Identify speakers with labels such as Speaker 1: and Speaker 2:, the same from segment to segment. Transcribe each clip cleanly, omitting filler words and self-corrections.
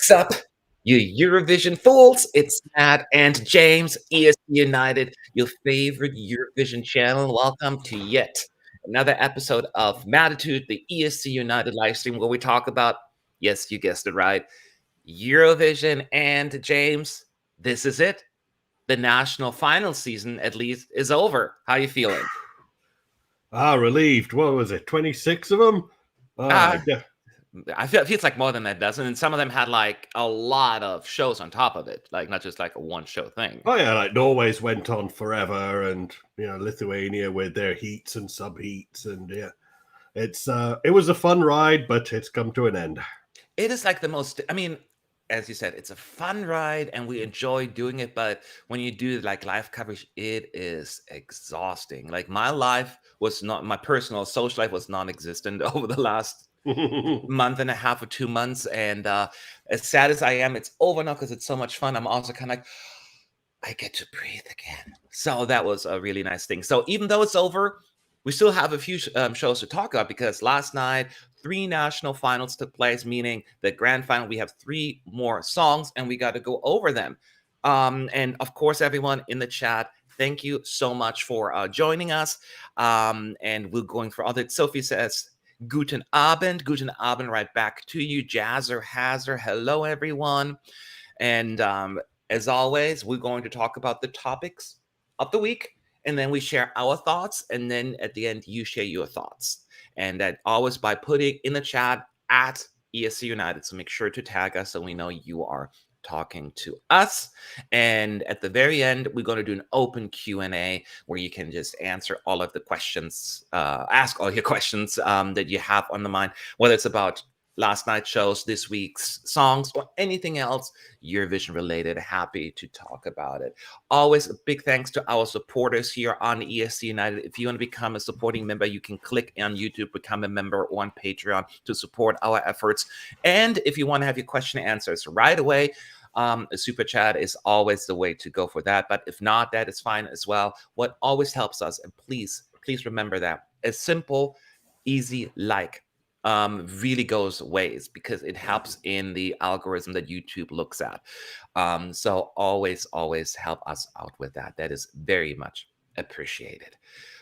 Speaker 1: What's up, you Eurovision fools? It's Matt and James, ESC United, your favorite Eurovision channel. Welcome to yet another episode of Mattitude, the ESC United live stream where we talk about, yes, you guessed it right, Eurovision. And James, this is it. The national final season, at least, is over. How you feeling?
Speaker 2: Relieved. What was it? 26 of them? Yeah.
Speaker 1: I feel it feels like more than that dozen, and some of them had like a lot of shows on top of it, like not just like a one show thing.
Speaker 2: Oh yeah, like Norway's went on forever, and Lithuania with their heats and subheats, and yeah, it was a fun ride, but it's come to an end.
Speaker 1: It is like the most. I mean, as you said, it's a fun ride, and we enjoy doing it. But when you do like live coverage, it is exhausting. Like my personal social life was non-existent over the last month and a half or 2 months, and as sad as I am, it's over now because it's so much fun. I'm also kind of like, I get to breathe again, so that was a really nice thing. So even though it's over, we still have a few shows to talk about, because last night 3 national finals took place, meaning the grand final. We have 3 more songs and we got to go over them, and of course, everyone in the chat, thank you so much for joining us, and we're going for other. Sophie says Guten Abend, right back to you. Jazzer Hazzer, hello everyone. And as always, we're going to talk about the topics of the week, and then we share our thoughts, and then at the end, you share your thoughts. And that always by putting in the chat at ESC United. So make sure to tag us so we know you are talking to us. And at the very end, we're going to do an open Q&A where you can just answer all of the questions, ask all your questions that you have on the mind, whether it's about last night's shows, this week's songs, or anything else Eurovision related. Happy to talk about it. Always a big thanks to our supporters here on ESC United. If you want to become a supporting member, you can click on YouTube, become a member, or on Patreon to support our efforts. And if you want to have your question answers right away, a super chat is always the way to go for that. But if not, that is fine as well. What always helps us, and please remember that, a simple, easy like really goes ways, because it helps in the algorithm that YouTube looks at. So always help us out with that. That is very much appreciated.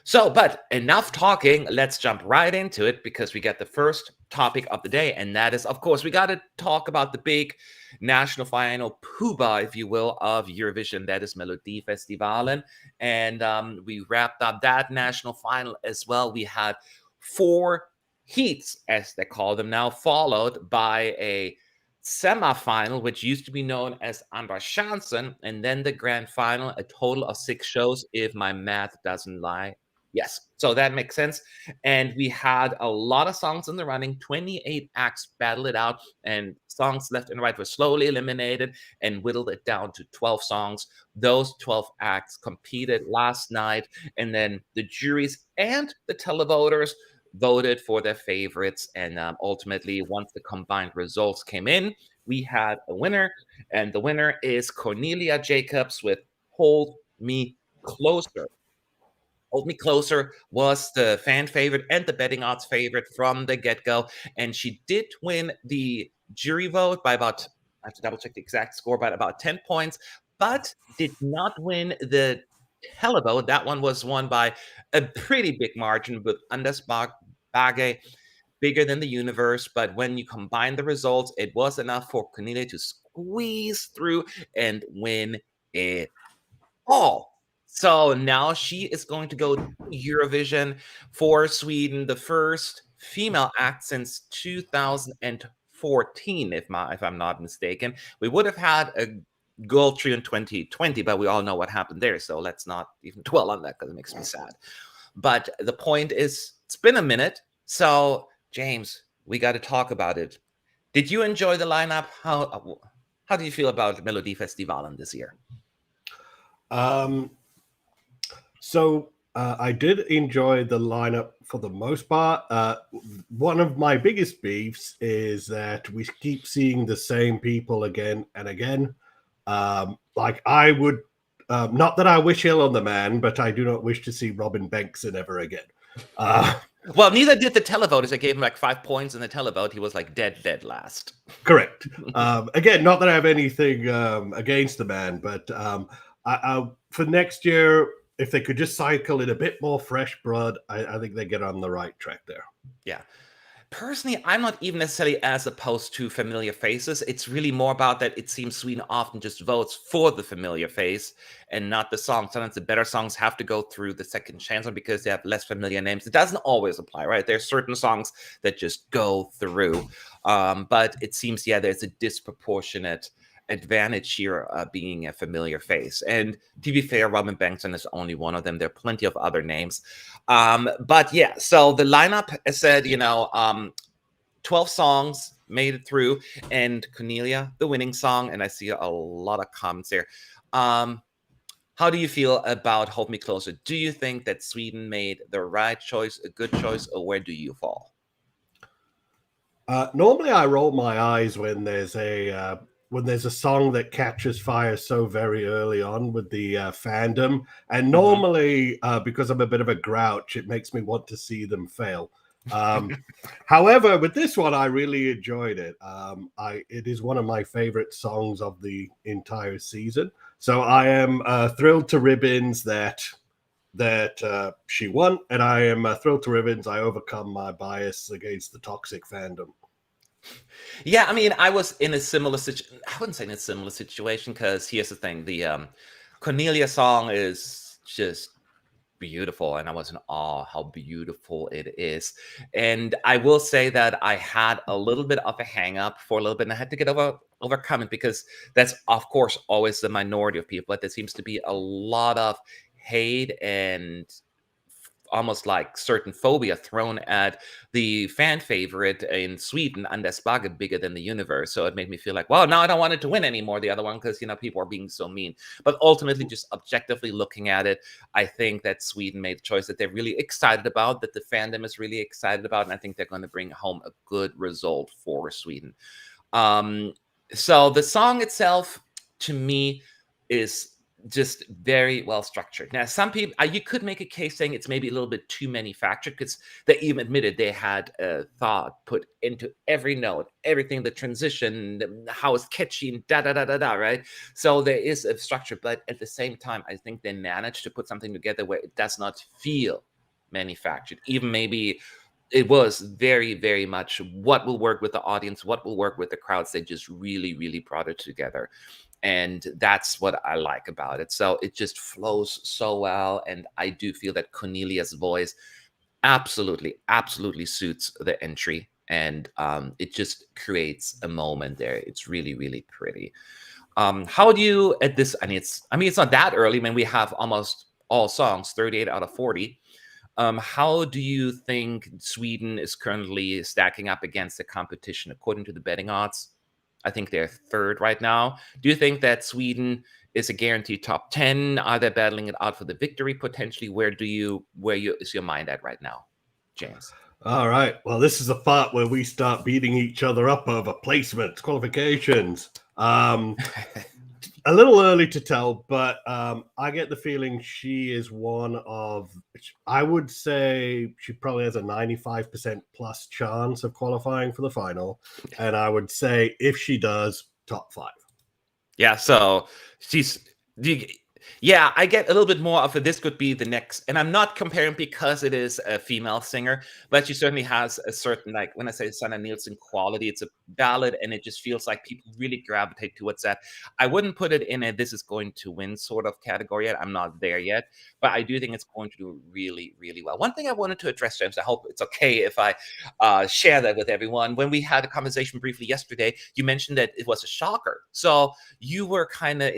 Speaker 1: So, but enough talking. Let's jump right into it, because we got the first topic of the day, and that is, of course, we got to talk about the big national final poobah, if you will, of Eurovision. That is Melodifestivalen, and we wrapped up that national final as well. We had 4 heats, as they call them now, followed by a semi-final, which used to be known as Chansen, and then the grand final, a total of 6 shows, if my math doesn't lie. Yes, so that makes sense. And we had a lot of songs in the running. 28 acts battled it out, and songs left and right were slowly eliminated and whittled it down to 12 songs. Those 12 acts competed last night, and then the juries and the televoters voted for their favorites, and ultimately, once the combined results came in, we had a winner, and the winner is Cornelia Jacobs with Hold Me Closer. Hold Me Closer was the fan favorite and the betting odds favorite from the get-go, and she did win the jury vote by about, I have to double check the exact score, by about 10 points, but did not win the televote. That one was won by a pretty big margin, with Anders Bagge bigger than the universe. But when you combine the results, it was enough for Cornelia to squeeze through and win it all. So now she is going to go to Eurovision for Sweden, the first female act since 2014, if I'm not mistaken. We would have had a girl trio in 2020, but we all know what happened there, so let's not even dwell on that, because it makes me sad. But the point is, it's been a minute, so James, we got to talk about it. Did you enjoy the lineup? How do you feel about Melodifestivalen this year?
Speaker 2: So I did enjoy the lineup for the most part. One of my biggest beefs is that we keep seeing the same people again and again. Like I would, not that I wish ill on the man, but I do not wish to see Robin Bengtsson ever again.
Speaker 1: Well, neither did the televoters. I gave him like 5 points in the televote. He was like dead last.
Speaker 2: Correct. Again, not that I have anything against the man, but for next year, if they could just cycle in a bit more fresh blood, I think they get on the right track there.
Speaker 1: Yeah. Personally, I'm not even necessarily as opposed to familiar faces. It's really more about that it seems Sweden often just votes for the familiar face and not the song. Sometimes the better songs have to go through the second chance because they have less familiar names. It doesn't always apply, right? There's certain songs that just go through. But it seems, yeah, there's a disproportionate advantage here being a familiar face. And to be fair, Robin Bengtsson is only one of them. There are plenty of other names. But yeah, so the lineup, I said, 12 songs made it through, and Cornelia, the winning song. And I see a lot of comments there. How do you feel about Hold Me Closer? Do you think that Sweden made the right choice, a good choice, or where do you fall?
Speaker 2: Normally, I roll my eyes when there's a song that catches fire so very early on with the fandom, and normally because I'm a bit of a grouch, it makes me want to see them fail. However, with this one, I really enjoyed it. It is one of my favorite songs of the entire season, so I am thrilled to ribbons that she won, and I am thrilled to ribbons I overcome my bias against the toxic fandom.
Speaker 1: Yeah, I mean, I was in a similar situation. I wouldn't say in a similar situation because here's the thing: the Cornelia song is just beautiful, and I was in awe how beautiful it is. And I will say that I had a little bit of a hang up for a little bit, and I had to get overcome it because that's of course always the minority of people, but there seems to be a lot of hate and almost like certain phobia thrown at the fan favorite in Sweden, Anders Bagge, Bigger Than the Universe. So it made me feel like, well, now I don't want it to win anymore, the other one, because, people are being so mean. But ultimately, just objectively looking at it, I think that Sweden made a choice that they're really excited about, that the fandom is really excited about, and I think they're going to bring home a good result for Sweden. So the song itself, to me, is just very well structured. Now, some people, you could make a case saying it's maybe a little bit too manufactured because they even admitted they had thought put into every note, everything, the transition, how it's catchy and da da da da da, right? So there is a structure, but at the same time, I think they managed to put something together where it does not feel manufactured. Even maybe it was very, very much what will work with the audience, what will work with the crowds. They just really, really brought it together. And that's what I like about it. So it just flows so well. And I do feel that Cornelia's voice absolutely, absolutely suits the entry. And it just creates a moment there. It's really, really pretty. How do you at this? It's not that early. I mean, we have almost all songs, 38 out of 40. How do you think Sweden is currently stacking up against the competition according to the betting odds? I think they're third right now. Do you think that Sweden is a guaranteed top 10? Are they battling it out for the victory potentially? Where is your mind at right now, James?
Speaker 2: All right. Well, this is the part where we start beating each other up over placements, qualifications. A little early to tell, but I get the feeling she is one of, I would say she probably has a 95% plus chance of qualifying for the final. And I would say if she does, top 5.
Speaker 1: Yeah, so I get a little bit more of this could be the next, and I'm not comparing because it is a female singer, but she certainly has a certain, like when I say Sanna Nielsen quality, it's a ballad and it just feels like people really gravitate towards that. I wouldn't put it in a this is going to win sort of category yet. I'm not there yet, but I do think it's going to do really, really well. One thing I wanted to address, James, I hope it's okay if I share that with everyone. When we had a conversation briefly yesterday, you mentioned that it was a shocker. So you were kind of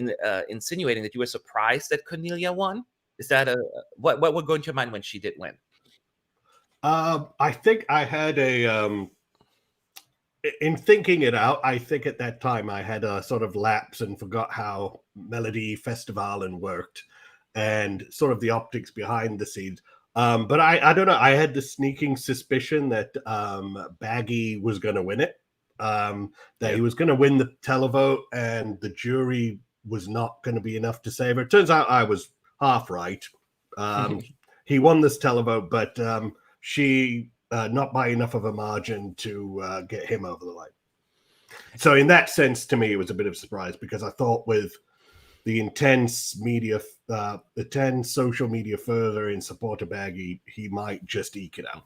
Speaker 1: insinuating that you were surprised that Cornelia won. Is that what would go into your mind when she did win?
Speaker 2: I think I had in thinking it out, I think at that time I had a sort of lapse and forgot how Melody Festivalen worked and sort of the optics behind the scenes. But I don't know. I had the sneaking suspicion that Baggy was going to win it. He was going to win the televote and the jury was not going to be enough to save her. It turns out I was half right. He won this televote, but she not by enough of a margin to get him over the line. So in that sense, to me, it was a bit of a surprise because I thought with the intense social media further in support of Baggy, he might just eke it out.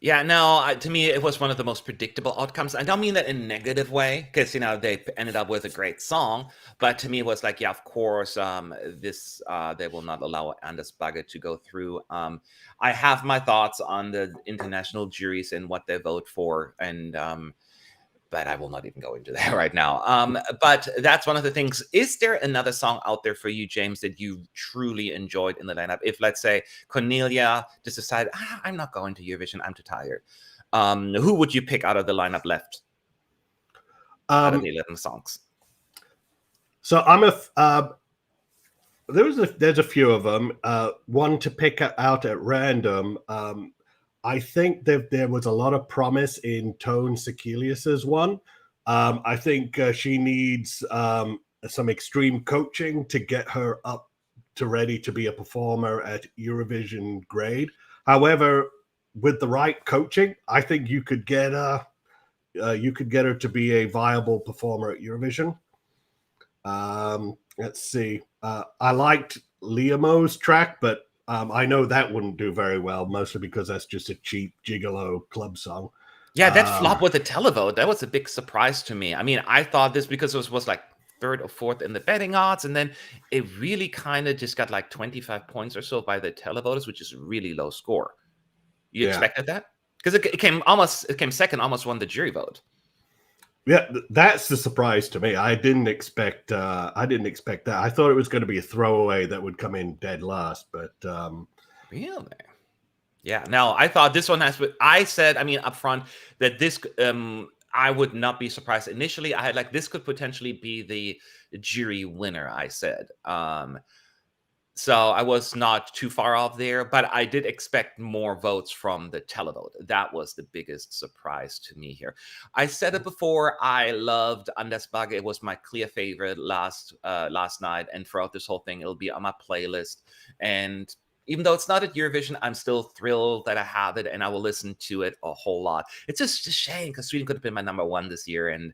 Speaker 1: Yeah, no, to me, it was one of the most predictable outcomes. I don't mean that in a negative way, because, they ended up with a great song. But to me, it was like, yeah, of course, they will not allow Anders Bagge to go through. I have my thoughts on the international juries and what they vote for. And but I will not even go into that right now. But that's one of the things. Is there another song out there for you, James, that you truly enjoyed in the lineup? If, let's say, Cornelia just decided, I'm not going to Eurovision, I'm too tired. Who would you pick out of the lineup left? Out of the 11 songs.
Speaker 2: So there's a few of them. One to pick out at random. I think that there was a lot of promise in Tone Sekelius's one. I think she needs some extreme coaching to get her up to ready to be a performer at Eurovision grade. However, with the right coaching, I think you could get her to be a viable performer at Eurovision. Let's see. I liked Liamo's track, but I know that wouldn't do very well, mostly because that's just a cheap gigolo club song.
Speaker 1: Yeah, that flop with the televote, that was a big surprise to me. I mean, I thought this because it was like third or fourth in the betting odds, and then it really kind of just got like 25 points or so by the televoters, which is a really low score. You expected that? Because it came second, almost won the jury vote.
Speaker 2: Yeah, that's the surprise to me. I didn't expect that. I thought it was going to be a throwaway that would come in dead last, but
Speaker 1: really, yeah. No, I thought this one has. But I said, up front that this, I would not be surprised. Initially, I had like this could potentially be the jury winner. I said, so I was not too far off there, but I did expect more votes from the televote. That was the biggest surprise to me here. I said it before, I loved Anders Bagge. It was my clear favorite last night, and throughout this whole thing, it'll be on my playlist. And even though it's not at Eurovision, I'm still thrilled that I have it, and I will listen to it a whole lot. It's just a shame, because Sweden could have been my number one this year, and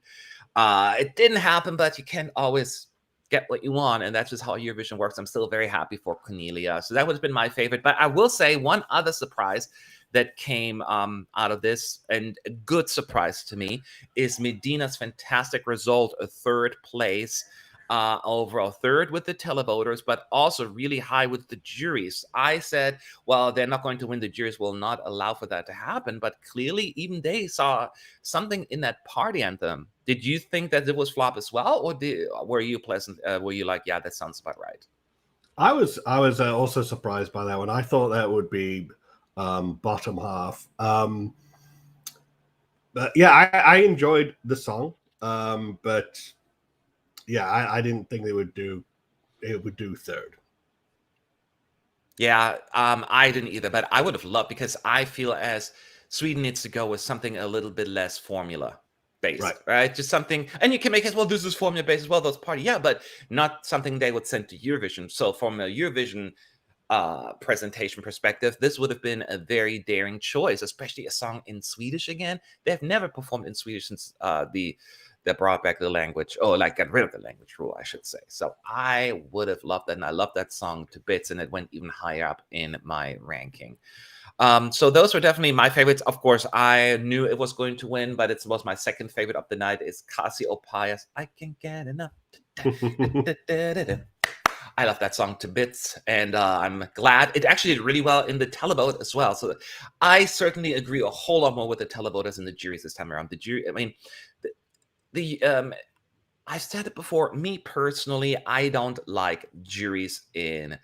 Speaker 1: it didn't happen, but you can't always get what you want, and that's just how Eurovision works. I'm still very happy for Cornelia, so that would have been my favorite. But I will say one other surprise that came out of this, and a good surprise to me, is Medina's fantastic result, a third place, overall third with the televoters, but also really high with the juries. I said, well, they're not going to win. The juries will not allow for that to happen, but clearly even they saw something in that party anthem. Did you think that it was flop as well, or were you pleasant? Were you like, yeah, that sounds about right?
Speaker 2: I was also surprised by that one. I thought that would be bottom half. But yeah, I enjoyed the song, but yeah, I didn't think it would do third.
Speaker 1: Yeah, I didn't either, but I would have loved, because I feel as Sweden needs to go with something a little bit less formula based, right? Just something, and you can make it, well, this is formula based as well, those party, yeah, but not something they would send to Eurovision. So from a Eurovision presentation perspective, this would have been a very daring choice, especially a song in Swedish again. They've never performed in Swedish since they brought back the language, got rid of the language rule, I should say. So I would have loved that, and I love that song to bits, and it went even higher up in my ranking. So those were definitely my favorites. Of course, I knew it was going to win, but it was my second favorite of the night. Is Cassiopeia's I Can't Get Enough. I love that song to bits, and I'm glad it actually did really well in the televote as well. So I certainly agree a whole lot more with the televoters and the juries this time around. The jury, I've said it before, me personally, I don't like juries in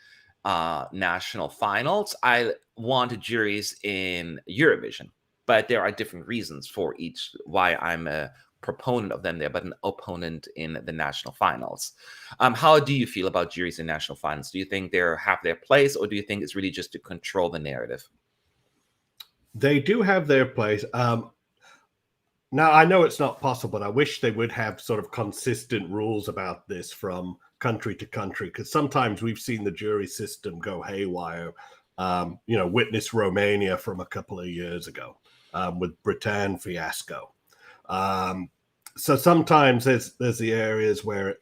Speaker 1: national finals. I want juries in Eurovision, but there are different reasons for each why I'm a proponent of them there, but an opponent in the national finals. How do you feel about juries in national finals? Do you think they have their place, or do you think it's really just to control the narrative?
Speaker 2: They do have their place. Now, I know it's not possible, but I wish they would have sort of consistent rules about this from country to country, because sometimes we've seen the jury system go haywire. Witness Romania from a couple of years ago with Britain Fiasco. So sometimes there's the areas where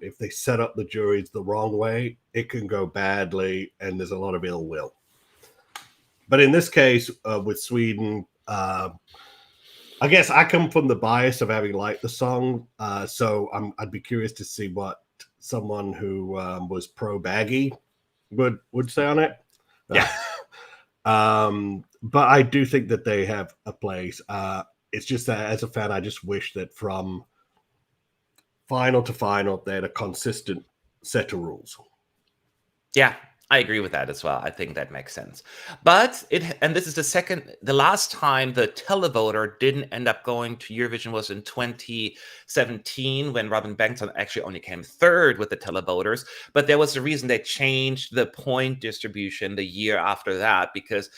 Speaker 2: if they set up the juries the wrong way, it can go badly, and there's a lot of ill will. But in this case, with Sweden, I guess I come from the bias of having liked the song, so I'd be curious to see what someone who was pro baggy would say on it.
Speaker 1: Yeah.
Speaker 2: But I do think that they have a place. It's just that as a fan, I just wish that from final to final, they had a consistent set of rules.
Speaker 1: Yeah, I agree with that as well. I think that makes sense. But this is the last time the televoter didn't end up going to Eurovision was in 2017 when Robin Bengtsson actually only came third with the televoters. But there was a reason they changed the point distribution the year after that, because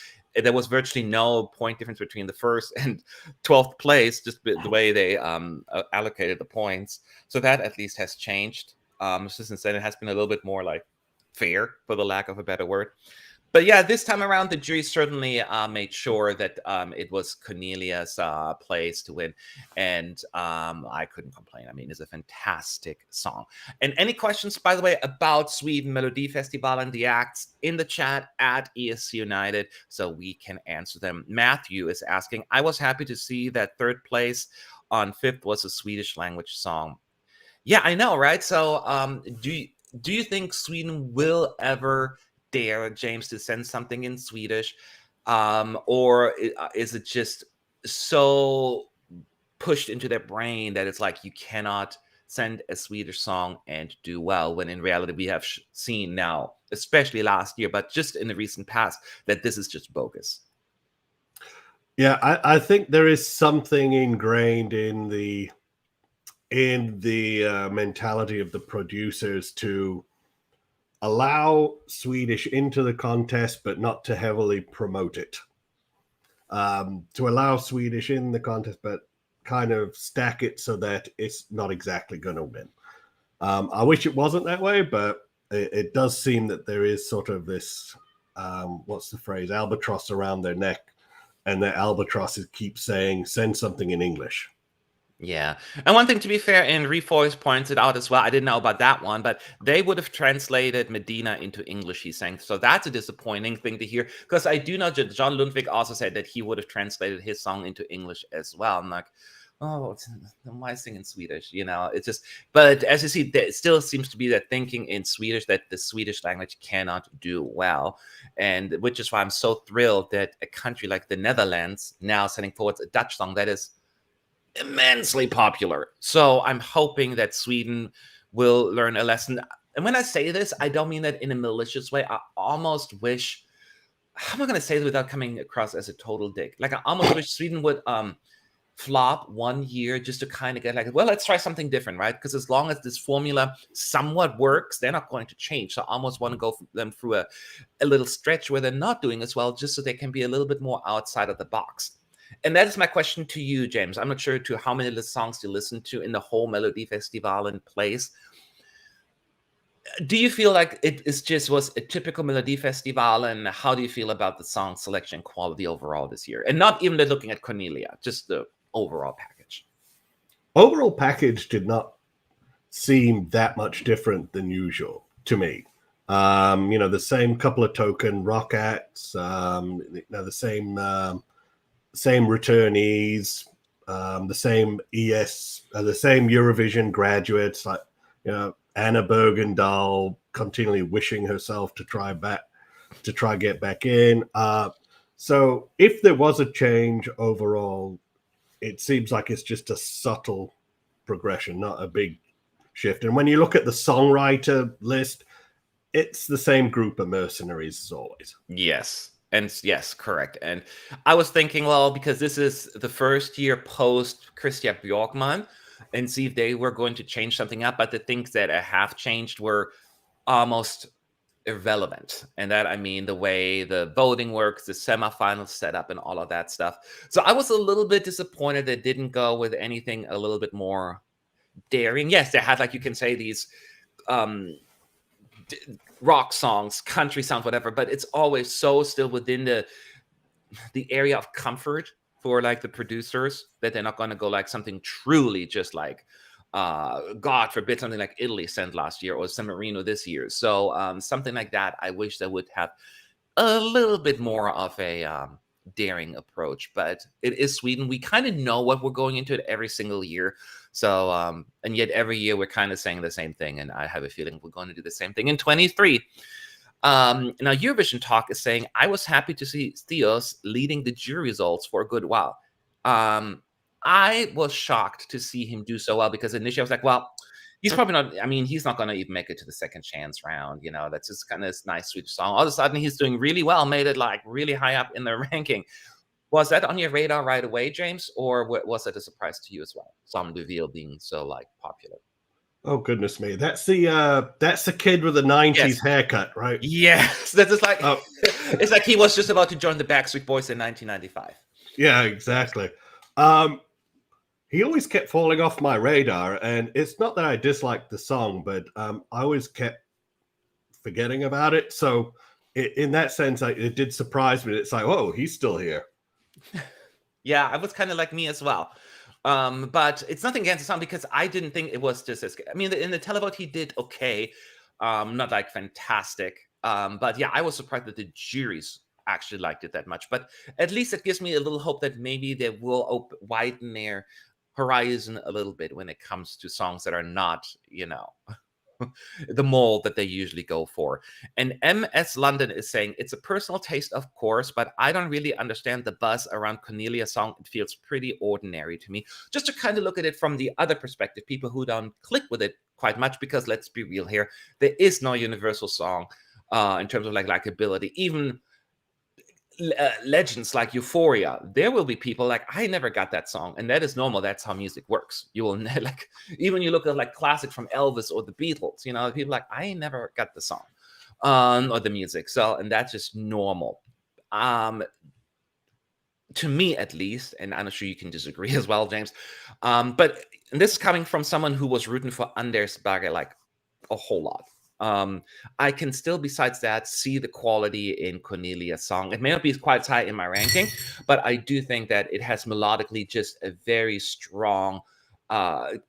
Speaker 1: there was virtually no point difference between the first and 12th place, just the way they allocated the points. So that at least has changed. Since then, it has been a little bit more like fair, for the lack of a better word. But yeah, this time around, the jury certainly made sure that it was Cornelia's place to win. And I couldn't complain. I mean, it's a fantastic song. And any questions, by the way, about Sweden Melodifestival and the acts in the chat at ESC United, so we can answer them. Matthew is asking, I was happy to see that third place on fifth was a Swedish language song. Yeah, I know, right? So do you think Sweden will ever dare, James, to send something in Swedish? Or is it just so pushed into their brain that it's like you cannot send a Swedish song and do well, when in reality we have seen now, especially last year, but just in the recent past, that this is just bogus?
Speaker 2: Yeah, I think there is something ingrained in the mentality of the producers to allow Swedish into the contest, but not to heavily promote it. To allow Swedish in the contest, but kind of stack it so that it's not exactly going to win. I wish it wasn't that way, but it does seem that there is sort of this, what's the phrase, albatross around their neck, and the albatross keeps saying, send something in English.
Speaker 1: Yeah. And one thing, to be fair, and Refoys pointed out as well, I didn't know about that one, but they would have translated Medina into English, he's saying. So that's a disappointing thing to hear, because I do know that John Lundvik also said that he would have translated his song into English as well. I'm like, oh, why sing in Swedish? It's just, but as you see, there still seems to be that thinking in Swedish that the Swedish language cannot do well. And which is why I'm so thrilled that a country like the Netherlands now sending forward a Dutch song that is immensely popular. So I'm hoping that Sweden will learn a lesson. And when I say this, I don't mean that in a malicious way. I almost wish, how am I going to say this without coming across as a total dick? Like, I almost wish Sweden would flop 1 year just to kind of get like, well, let's try something different, right? Because as long as this formula somewhat works, they're not going to change. So I almost want to go them through a little stretch where they're not doing as well, just so they can be a little bit more outside of the box. And that is my question to you, James. I'm not sure to how many of the songs you listen to in the whole Melodifestival in place. Do you feel like it was a typical Melodifestival, and how do you feel about the song selection quality overall this year? And not even looking at Cornelia, just the overall package.
Speaker 2: Overall package did not seem that much different than usual to me. The same couple of token rock acts, the same returnees, the same the same Eurovision graduates, like Anna Bergendahl continually wishing herself to try get back in. So if there was a change overall, it seems like it's just a subtle progression, not a big shift. And when you look at the songwriter list, it's the same group of mercenaries as always.
Speaker 1: Yes. And yes, correct. And I was thinking, well, because this is the first year post Christian Bjorkman, and see if they were going to change something up. But the things that have changed were almost irrelevant. And that, I mean, the way the voting works, the semifinal setup, and all of that stuff. So I was a little bit disappointed that it didn't go with anything a little bit more daring. Yes, they had, like you can say, these rock songs, country songs, whatever, but it's always so still within the area of comfort for like the producers, that they're not going to go like something truly just like God forbid something like Italy sent last year or San Marino this year. So something like that, I wish that would have a little bit more of a daring approach. But it is Sweden. We kind of know what we're going into it every single year. So and yet every year we're kind of saying the same thing, and I have a feeling we're going to do the same thing in 23. Now Eurovision Talk is saying, I was happy to see Theos leading the jury results for a good while. I was shocked to see him do so well, because initially I was like, well, he's probably not, I mean, he's not going to even make it to the second chance round. You know, that's just kind of this nice, sweet song. All of a sudden he's doing really well, made it like really high up in the ranking. Was that on your radar right away, James? Or was it a surprise to you as well? Sam Deville being so like popular.
Speaker 2: Oh goodness me, that's the kid with the 90s
Speaker 1: Yes.
Speaker 2: haircut, right?
Speaker 1: Yes, that is like it's like he was just about to join the Backstreet Boys in 1995.
Speaker 2: Yeah, exactly. He always kept falling off my radar, and it's not that I disliked the song, but I always kept forgetting about it. So in that sense, it did surprise me. It's like, oh, he's still here.
Speaker 1: Yeah, I was kind of like me as well. But it's nothing against the song, because I didn't think it was just as, I mean, in the televote he did okay, not like fantastic. But yeah, I was surprised that the juries actually liked it that much. But at least it gives me a little hope that maybe they will widen their horizon a little bit when it comes to songs that are not, you know, the mold that they usually go for. And MS London is saying, it's a personal taste, of course, but I don't really understand the buzz around Cornelia's song. It feels pretty ordinary to me. Just to kind of look at it from the other perspective, people who don't click with it quite much, because let's be real here, there is no universal song in terms of like likability. Even legends like Euphoria, there will be people like, I never got that song, and that is normal. That's how music works. You will like, even you look at like classic from Elvis or the Beatles, you know, people like, I never got the song or the music. So, and that's just normal. To me at least, and I'm sure you can disagree as well, James, but this is coming from someone who was rooting for Anders Bagge like a whole lot. I can still, besides that, see the quality in Cornelia's song. It may not be quite high in my ranking, but I do think that it has melodically just a very strong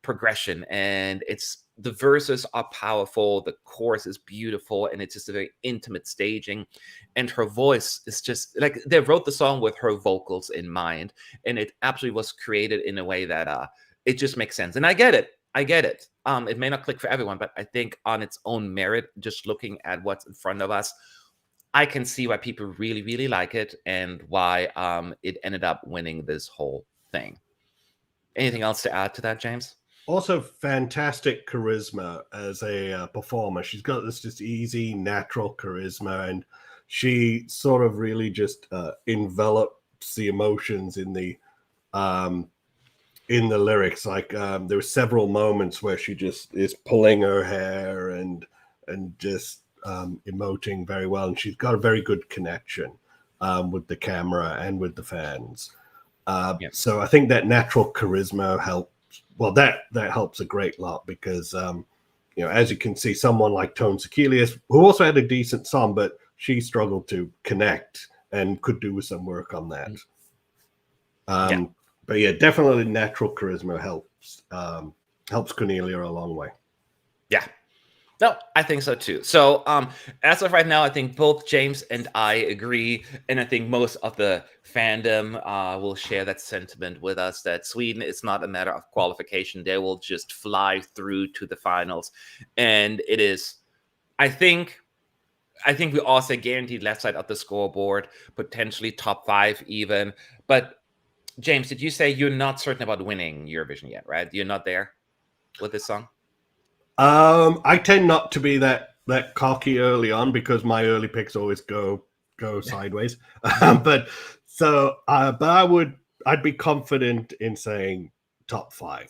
Speaker 1: progression, and the verses are powerful, the chorus is beautiful, and it's just a very intimate staging. And her voice is just like, they wrote the song with her vocals in mind, and it absolutely was created in a way that it just makes sense. And I get it. It may not click for everyone, but I think on its own merit, just looking at what's in front of us, I can see why people really, really like it, and why it ended up winning this whole thing. Anything else to add to that, James?
Speaker 2: Also, fantastic charisma as a performer. She's got this just easy, natural charisma, and she sort of really just envelops the emotions in the lyrics. Like there were several moments where she just is pulling her hair and just emoting very well, and she's got a very good connection with the camera and with the fans. So I think that natural charisma helps. Well, that helps a great lot, because you know, as you can see, someone like Tone Sekelius, who also had a decent song, but she struggled to connect and could do with some work on that. But yeah, definitely natural charisma helps Cornelia a long way.
Speaker 1: Yeah. No, I think so too. So as of right now, I think both James and I agree, and I think most of the fandom will share that sentiment with us, that Sweden is not a matter of qualification. They will just fly through to the finals. And it is, I think we all say guaranteed left side of the scoreboard, potentially top 5 even. But James, did you say you're not certain about winning Eurovision yet, right? You're not there with this song?
Speaker 2: I tend not to be that cocky early on, because my early picks always go sideways. But I'd be confident in saying top 5,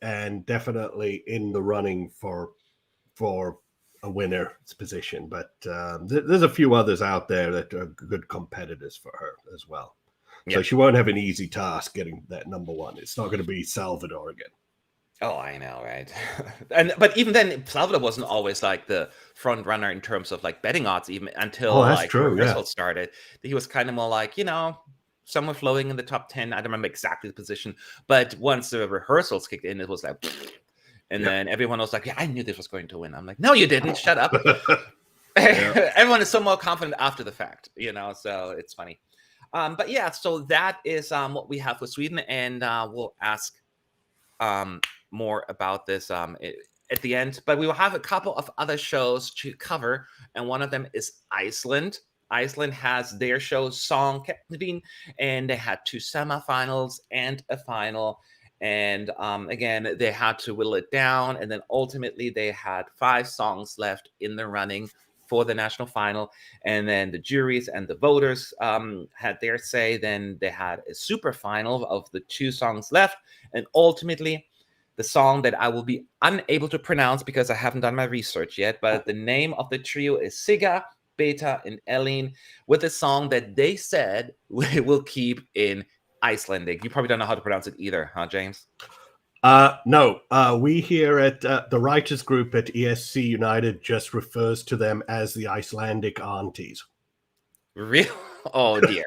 Speaker 2: and definitely in the running for a winner's position. But there's a few others out there that are good competitors for her as well. So she won't have an easy task getting that number 1. It's not going to be Salvador again.
Speaker 1: Oh, I know, right? But even then, Salvador wasn't always like the front runner in terms of like betting odds, even
Speaker 2: Oh,
Speaker 1: until
Speaker 2: that's
Speaker 1: like
Speaker 2: true. Yeah.
Speaker 1: rehearsal started. He was kind of more like, somewhere flowing in the top 10. I don't remember exactly the position, but once the rehearsals kicked in, it was like, and
Speaker 2: Yeah.
Speaker 1: then everyone was like, "Yeah, I knew this was going to win." I'm like, "No, you didn't. Shut up."
Speaker 2: Yeah.
Speaker 1: Everyone is so more confident after the fact, so it's funny. But yeah, so that is what we have for Sweden, and we'll ask um, more about this at the end. But we will have a couple of other shows to cover, and one of them is Iceland. Iceland has their show Song Captain, and they had two semifinals and a final. And again, they had to whittle it down, and then ultimately they had 5 songs left in the running for the national final. And then the juries and the voters had their say. Then they had a super final of the 2 songs left, and ultimately, the song that I will be unable to pronounce because I haven't done my research yet, but the name of the trio is Siga, Beta, and Elin, with a song that they said we will keep in Icelandic. You probably don't know how to pronounce it either, huh, James?
Speaker 2: No, we here at the writers group at ESC United just refers to them as the Icelandic aunties.
Speaker 1: Real? Oh dear.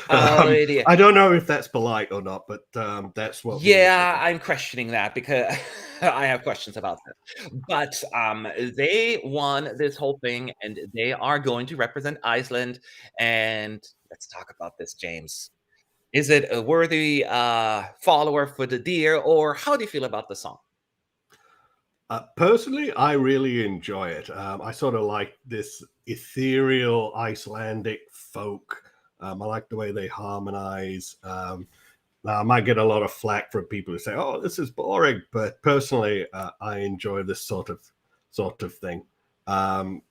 Speaker 1: Oh dear.
Speaker 2: I don't know if that's polite or not, but that's what we refer
Speaker 1: Yeah,
Speaker 2: to.
Speaker 1: I'm questioning that because I have questions about this. But they won this whole thing, and they are going to represent Iceland. And let's talk about this, James. Is it a worthy follower for the deer, or how do you feel about the song?
Speaker 2: Personally, I really enjoy it. I sort of like this ethereal Icelandic folk. I like the way they harmonize. Now, I might get a lot of flack from people who say, "Oh, this is boring," but personally, I enjoy this sort of thing. Um,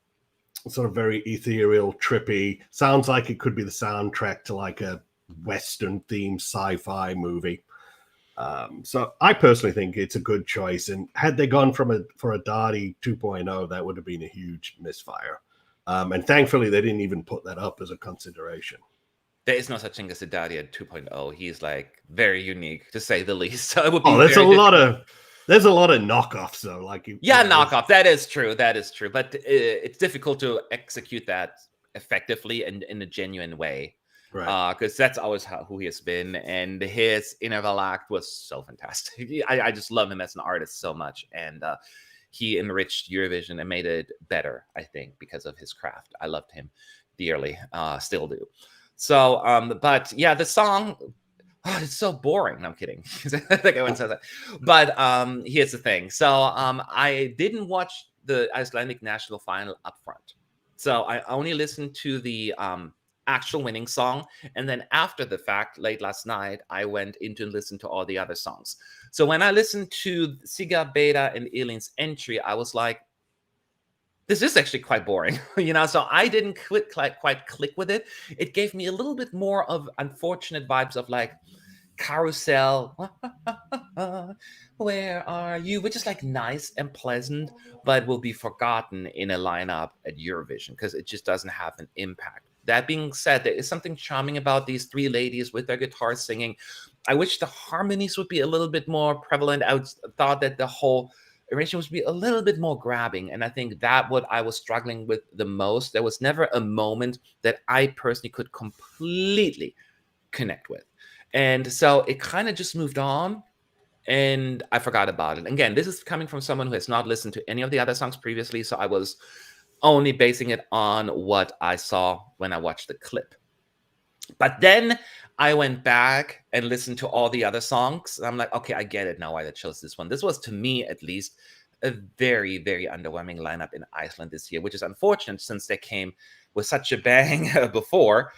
Speaker 2: Sort of very ethereal, trippy. Sounds like it could be the soundtrack to like a Western themed sci-fi movie. So I personally think it's a good choice. And had they gone for a Dottie 2.0, that would have been a huge misfire. And thankfully, they didn't even put that up as a consideration.
Speaker 1: There is no such thing as a Daria 2.0. He's like very unique, to say the least. So it would
Speaker 2: Oh,
Speaker 1: be very difficult.
Speaker 2: there's a lot of knockoffs though. Like
Speaker 1: Yeah, knockoff. That is true. That is true. But it's difficult to execute that effectively and in a genuine way.
Speaker 2: right.
Speaker 1: Because that's always who he has been. And his interval act was so fantastic. I just love him as an artist so much. And he enriched Eurovision and made it better, I think, because of his craft. I loved him dearly, still do. So, but yeah, the song, it's so boring. No, I'm kidding. I think everyone says that. But here's the thing. So I didn't watch the Icelandic national final up front. So I only listened to the actual winning song. And then after the fact, late last night, I went in to listen to all the other songs. So when I listened to Siga, Beta, and Elin's entry, I was like, this is actually quite boring, so I didn't quite click with it. It gave me a little bit more of unfortunate vibes of like Carousel, where are you? Which is like nice and pleasant, but will be forgotten in a lineup at Eurovision because it just doesn't have an impact. That being said, there is something charming about these 3 ladies with their guitars singing. I wish the harmonies would be a little bit more prevalent. Thought that the whole arrangement would be a little bit more grabbing, and I think that what I was struggling with the most. There was never a moment that I personally could completely connect with. And so it kind of just moved on and I forgot about it. Again, this is coming from someone who has not listened to any of the other songs previously. So I was only basing it on what I saw when I watched the clip. But then I went back and listened to all the other songs. I'm like, okay, I get it now why they chose this one. This was, to me at least, a very, very underwhelming lineup in Iceland this year, which is unfortunate since they came with such a bang before.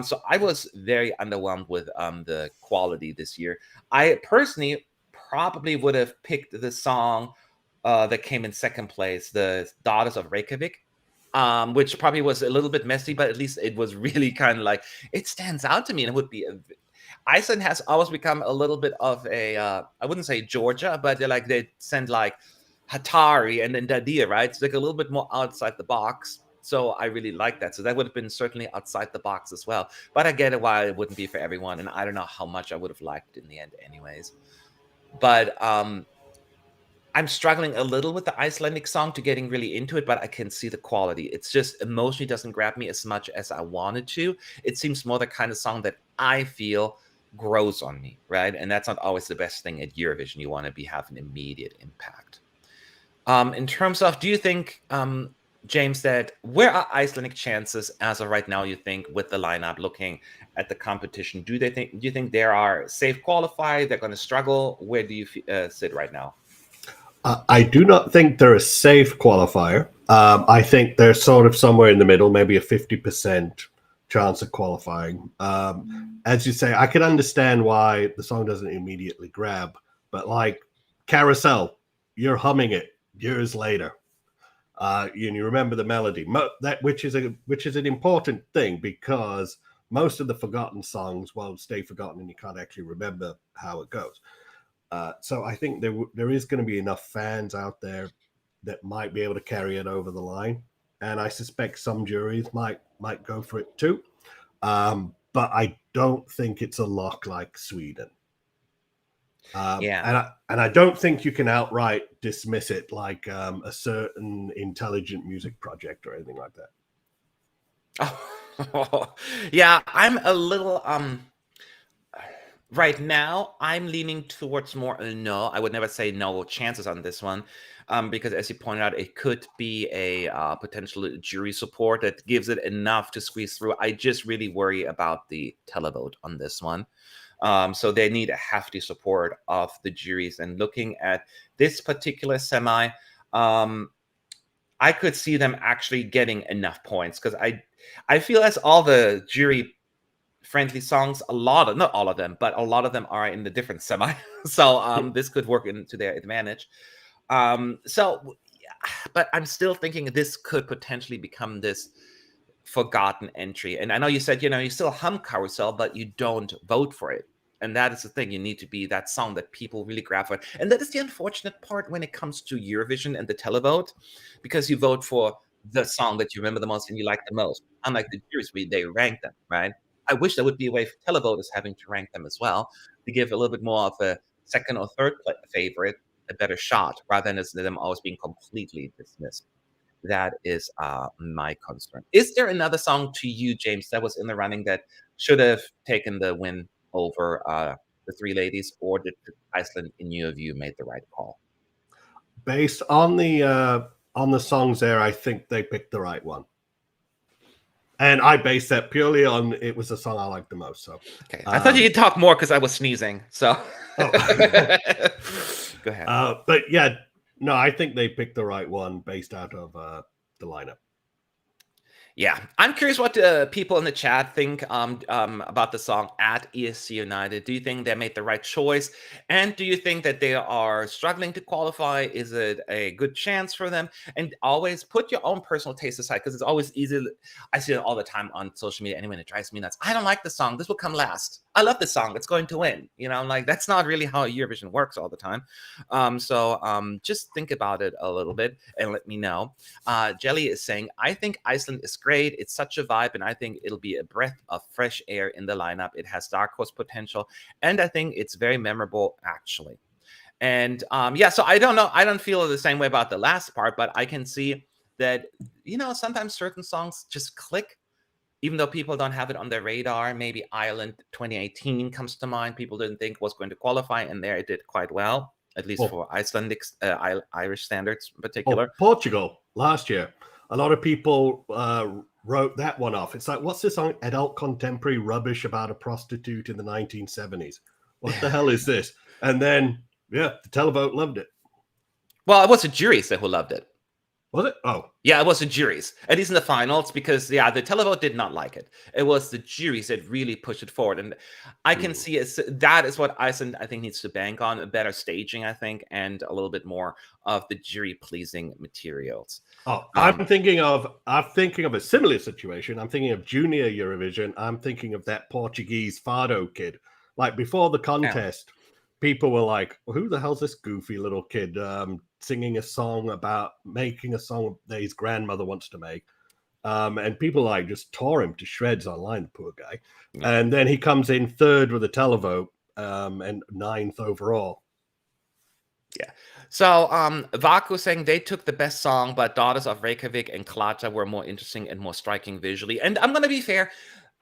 Speaker 1: So I was very underwhelmed with the quality this year. I personally probably would have picked the song that came in second place, the Daughters of Reykjavik, which probably was a little bit messy, but at least it was really kind of like, it stands out to me. And it would be Iceland has always become a little bit of a I wouldn't say Georgia, but they're like they send like Hatari and then Dadir, right? It's like a little bit more outside the box. So I really like that. So that would have been certainly outside the box as well. But I get it why it wouldn't be for everyone. And I don't know how much I would have liked it in the end anyways. But I'm struggling a little with the Icelandic song to getting really into it, but I can see the quality. It's just emotionally doesn't grab me as much as I wanted to. It seems more the kind of song that I feel grows on me, right? And that's not always the best thing at Eurovision. You want to have an immediate impact. In terms of, do you think, James, that where are Icelandic chances as of right now? You think with the lineup, looking at the competition, do you think they are safe qualified? They're going to struggle. Where do you sit right now?
Speaker 2: I do not think they're a safe qualifier. I think they're sort of somewhere in the middle, maybe a 50% chance of qualifying. As you say, I can understand why the song doesn't immediately grab, but like Carousel, you're humming it years later. You remember the melody, which is an important thing, because most of the forgotten songs will stay forgotten and you can't actually remember how it goes. So I think there is going to be enough fans out there that might be able to carry it over the line, and I suspect some juries might go for it too. But I don't think it's a lock like Sweden.
Speaker 1: Yeah.
Speaker 2: And I don't think you can outright dismiss it like a certain intelligent music project or anything like that.
Speaker 1: Oh, yeah, I'm a little right now I'm leaning towards more a no. I would never say no chances on this one. Because as you pointed out, it could be a potential jury support that gives it enough to squeeze through. I just really worry about the televote on this one. So they need a hefty support of the juries. And looking at this particular semi, I could see them actually getting enough points, because I feel as all the jury friendly songs, not all of them, but a lot of them are in the different semi. So this could work into their advantage. But I'm still thinking this could potentially become this forgotten entry. And I know you said, you still hum Carousel, but you don't vote for it. And that is the thing. You need to be that song that people really grab for. And that is the unfortunate part when it comes to Eurovision and the televote, because you vote for the song that you remember the most and you like the most. Unlike the juries, they rank them, right? I wish there would be a way for televoters having to rank them as well, to give a little bit more of a second or third favorite a better shot, rather than them always being completely dismissed. That is my concern. Is there another song to you, James, that was in the running that should have taken the win over the three ladies, or did Iceland, in your view, made the right call?
Speaker 2: Based on the songs there, I think they picked the right one. And I base that purely on it was the song I liked the most. So
Speaker 1: okay, I thought you'd talk more because I was sneezing. So
Speaker 2: oh.
Speaker 1: Go ahead.
Speaker 2: But yeah, no, I think they picked the right one based out of the lineup.
Speaker 1: Yeah, I'm curious what people in the chat think about the song at ESC United. Do you think they made the right choice? And do you think that they are struggling to qualify? Is it a good chance for them? And always put your own personal taste aside, because it's always easy. I see it all the time on social media. Anyone, it drives me nuts. I don't like the song. This will come last. I love the song. It's going to win. Like, that's not really how Eurovision works all the time. So just think about it a little bit and let me know. Jelly is saying, I think Iceland is great. It's such a vibe, and I think it'll be a breath of fresh air in the lineup. It has dark horse potential, and I think it's very memorable, actually. And yeah, so I don't know. I don't feel the same way about the last part, but I can see that, sometimes certain songs just click, even though people don't have it on their radar. Maybe Ireland 2018 comes to mind. People didn't think was going to qualify, and there it did quite well, at least for Icelandic, Irish standards in particular.
Speaker 2: Portugal last year, a lot of people wrote that one off. It's like, what's this song? Adult contemporary rubbish about a prostitute in the 1970s. What the hell is this? And then, yeah, the televote loved it.
Speaker 1: Well, it was the juries who loved it.
Speaker 2: Was it? Oh.
Speaker 1: Yeah, it was the juries, at least in the finals, because, the televote did not like it. It was the juries that really pushed it forward. And I can see that is what Iceland, I think, needs to bank on, a better staging, I think, and a little bit more of the jury-pleasing materials.
Speaker 2: Oh, I'm thinking of a similar situation. I'm thinking of Junior Eurovision. I'm thinking of that Portuguese Fado kid. Like, before the contest, people were like, well, who the hell's this goofy little kid singing a song about making a song that his grandmother wants to make? And people just tore him to shreds online, the poor guy. Yeah. And then he comes in third with a televote and 9th overall.
Speaker 1: Yeah. So Vaku saying they took the best song, but Daughters of Reykjavik and Klata were more interesting and more striking visually. And I'm gonna be fair,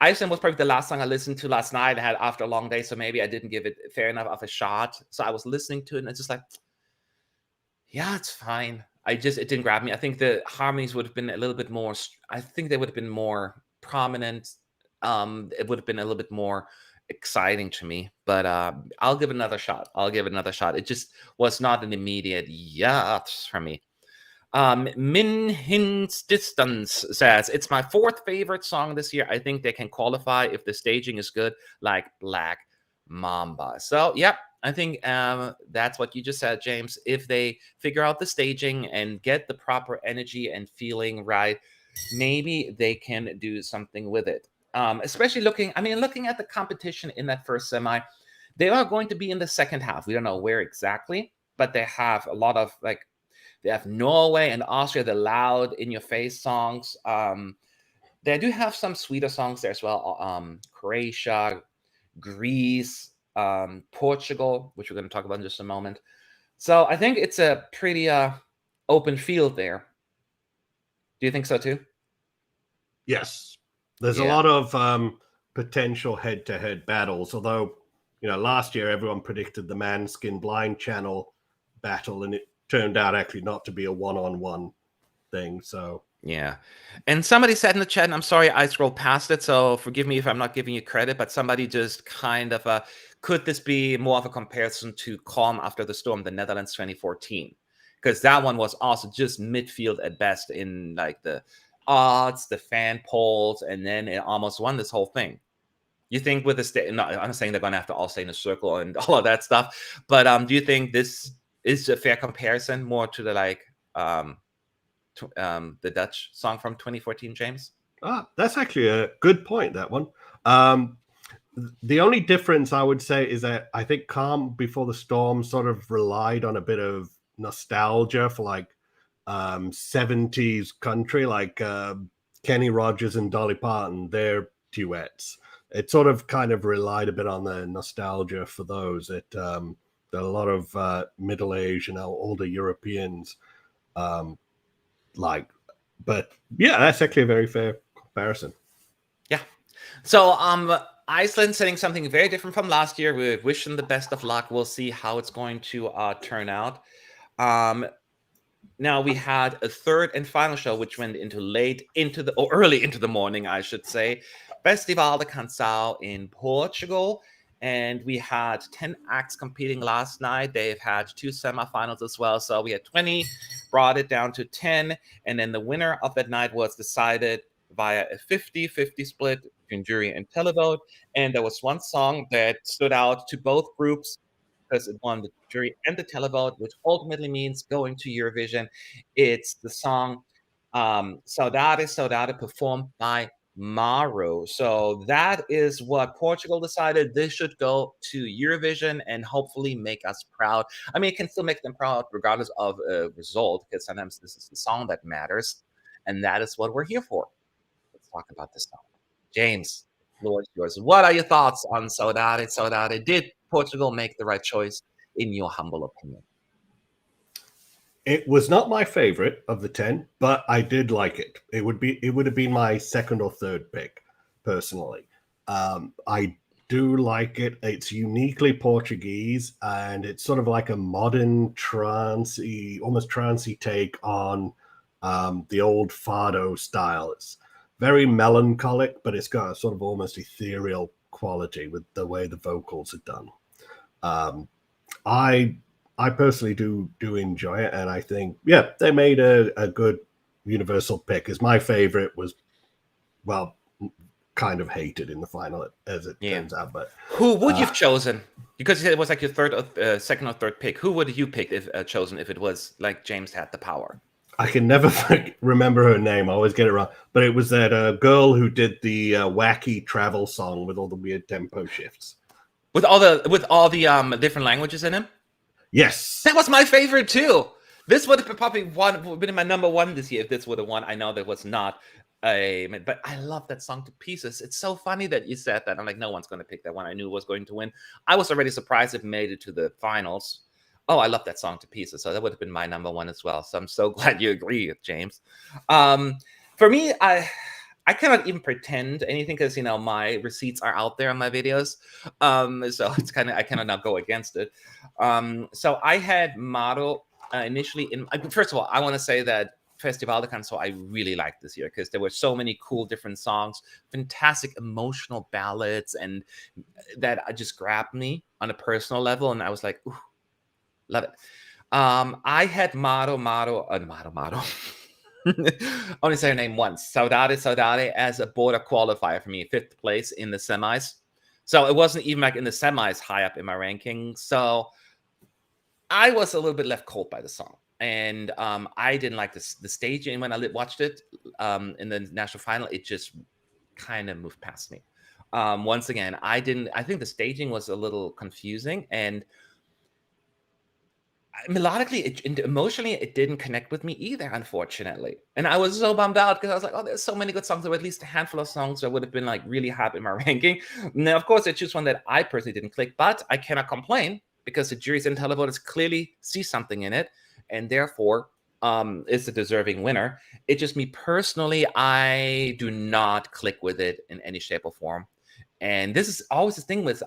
Speaker 1: Iceland was probably the last song I listened to last night. I had after a long day, so maybe I didn't give it fair enough of a shot. So I was listening to it and it's just like, yeah, it's fine. It didn't grab me. I think the harmonies would have been a little bit more. I think they would have been more prominent. It would have been a little bit more exciting to me. But I'll give it another shot. I'll give it another shot. It just was not an immediate yes for me. Min Hin's Distance says, it's my fourth favorite song this year. I think they can qualify if the staging is good, like Black Mamba. So, yep, I think that's what you just said, James. If they figure out the staging and get the proper energy and feeling right, maybe they can do something with it. Especially looking at the competition in that first semi, they are going to be in the second half. We don't know where exactly, but they have a lot of they have Norway and Austria, the loud, in-your-face songs. They do have some sweeter songs there as well. Croatia, Greece, Portugal, which we're going to talk about in just a moment. So I think it's a pretty open field there. Do you think so too?
Speaker 2: Yes. There's a lot of potential head-to-head battles, although, last year everyone predicted the Manskin Blind Channel battle, and it turned out actually not to be a one-on-one thing. So
Speaker 1: yeah. And somebody said in the chat, and I'm sorry I scrolled past it, so forgive me if I'm not giving you credit, but somebody just kind of could this be more of a comparison to Calm After the Storm, the Netherlands 2014? Because that one was also just midfield at best in like the odds, the fan polls, and then it almost won this whole thing. You think with the state? No, I'm saying they're going to have to all stay in a circle and all of that stuff. But do you think this is a fair comparison more to the the Dutch song from 2014, James?
Speaker 2: That's actually a good point, that one. The only difference I would say is that I think Calm Before the Storm sort of relied on a bit of nostalgia for like 70s country, like Kenny Rogers and Dolly Parton, their duets. It sort of kind of relied a bit on the nostalgia for those. There are a lot of middle-aged and older Europeans but yeah, that's actually a very fair comparison.
Speaker 1: Yeah. So Iceland saying something very different from last year. We wish them the best of luck. We'll see how it's going to turn out. Now we had a third and final show, which went into early into the morning, I should say. Festival de Canção in Portugal. And we had 10 acts competing last night. They've had 2 semifinals as well. So we had 20, brought it down to 10. And then the winner of that night was decided via a 50-50 split between jury and televote. And there was one song that stood out to both groups because it won the jury and the televote, which ultimately means going to Eurovision. It's the song Saudade, Saudade, performed by Maru. So that is what Portugal decided. This should go to Eurovision and hopefully make us proud. I mean, it can still make them proud regardless of a result, because sometimes this is the song that matters. And that is what we're here for. Let's talk about this song. James, Lord, yours. What are your thoughts on Saudade, Saudade? Did Portugal make the right choice, in your humble opinion?
Speaker 2: It was not my favorite of the 10, but I did like it. It would have been my second or third pick, personally. I do like it. It's uniquely Portuguese, and it's sort of like a modern almost trancey take on the old fado style. It's very melancholic, but it's got a sort of almost ethereal quality with the way the vocals are done. I personally do enjoy it, and I think, yeah, they made a good universal pick. As my favorite was, well, kind of hated in the final, as it turns out. But
Speaker 1: who would you've chosen? Because it was like your second or third pick. Who would you pick if chosen if it was like James had the power?
Speaker 2: I can never remember her name. I always get it wrong. But it was that girl who did the wacky travel song with all the weird tempo shifts,
Speaker 1: with all the different languages in him.
Speaker 2: Yes,
Speaker 1: that was my favorite too. This would have probably been my number one this year if this would have won. I know that was not but I love that song to pieces. It's so funny that you said that. I'm like, no one's going to pick that one. I knew it was going to win. I was already surprised it made it to the finals. Oh, I love that song to pieces. So that would have been my number one as well. So I'm so glad you agree, James. Um, for me, I cannot even pretend anything because my receipts are out there on my videos. So it's kind of I cannot now go against it. So I had Maro initially first of all, I want to say that Festival de Canção I really liked this year because there were so many cool different songs, fantastic emotional ballads, and that just grabbed me on a personal level, and I was like, ooh, love it. I had Maro. Only say her name once. Saudade as a border qualifier for me, fifth place in the semis. So it wasn't even like in the semis high up in my ranking. So I was a little bit left cold by the song. And I didn't like the staging when I watched it in the national final. It just kind of moved past me. Once again, I think the staging was a little confusing, and melodically and emotionally it didn't connect with me either, unfortunately, and I was so bummed out because I was like, oh, there's so many good songs. There were at least a handful of songs that would have been like really high up in my ranking. Now of course I choose one that I personally didn't click, but I cannot complain because the juries and televoters clearly see something in it, and therefore it's a deserving winner. It's just me personally, I do not click with it in any shape or form. And this is always the thing with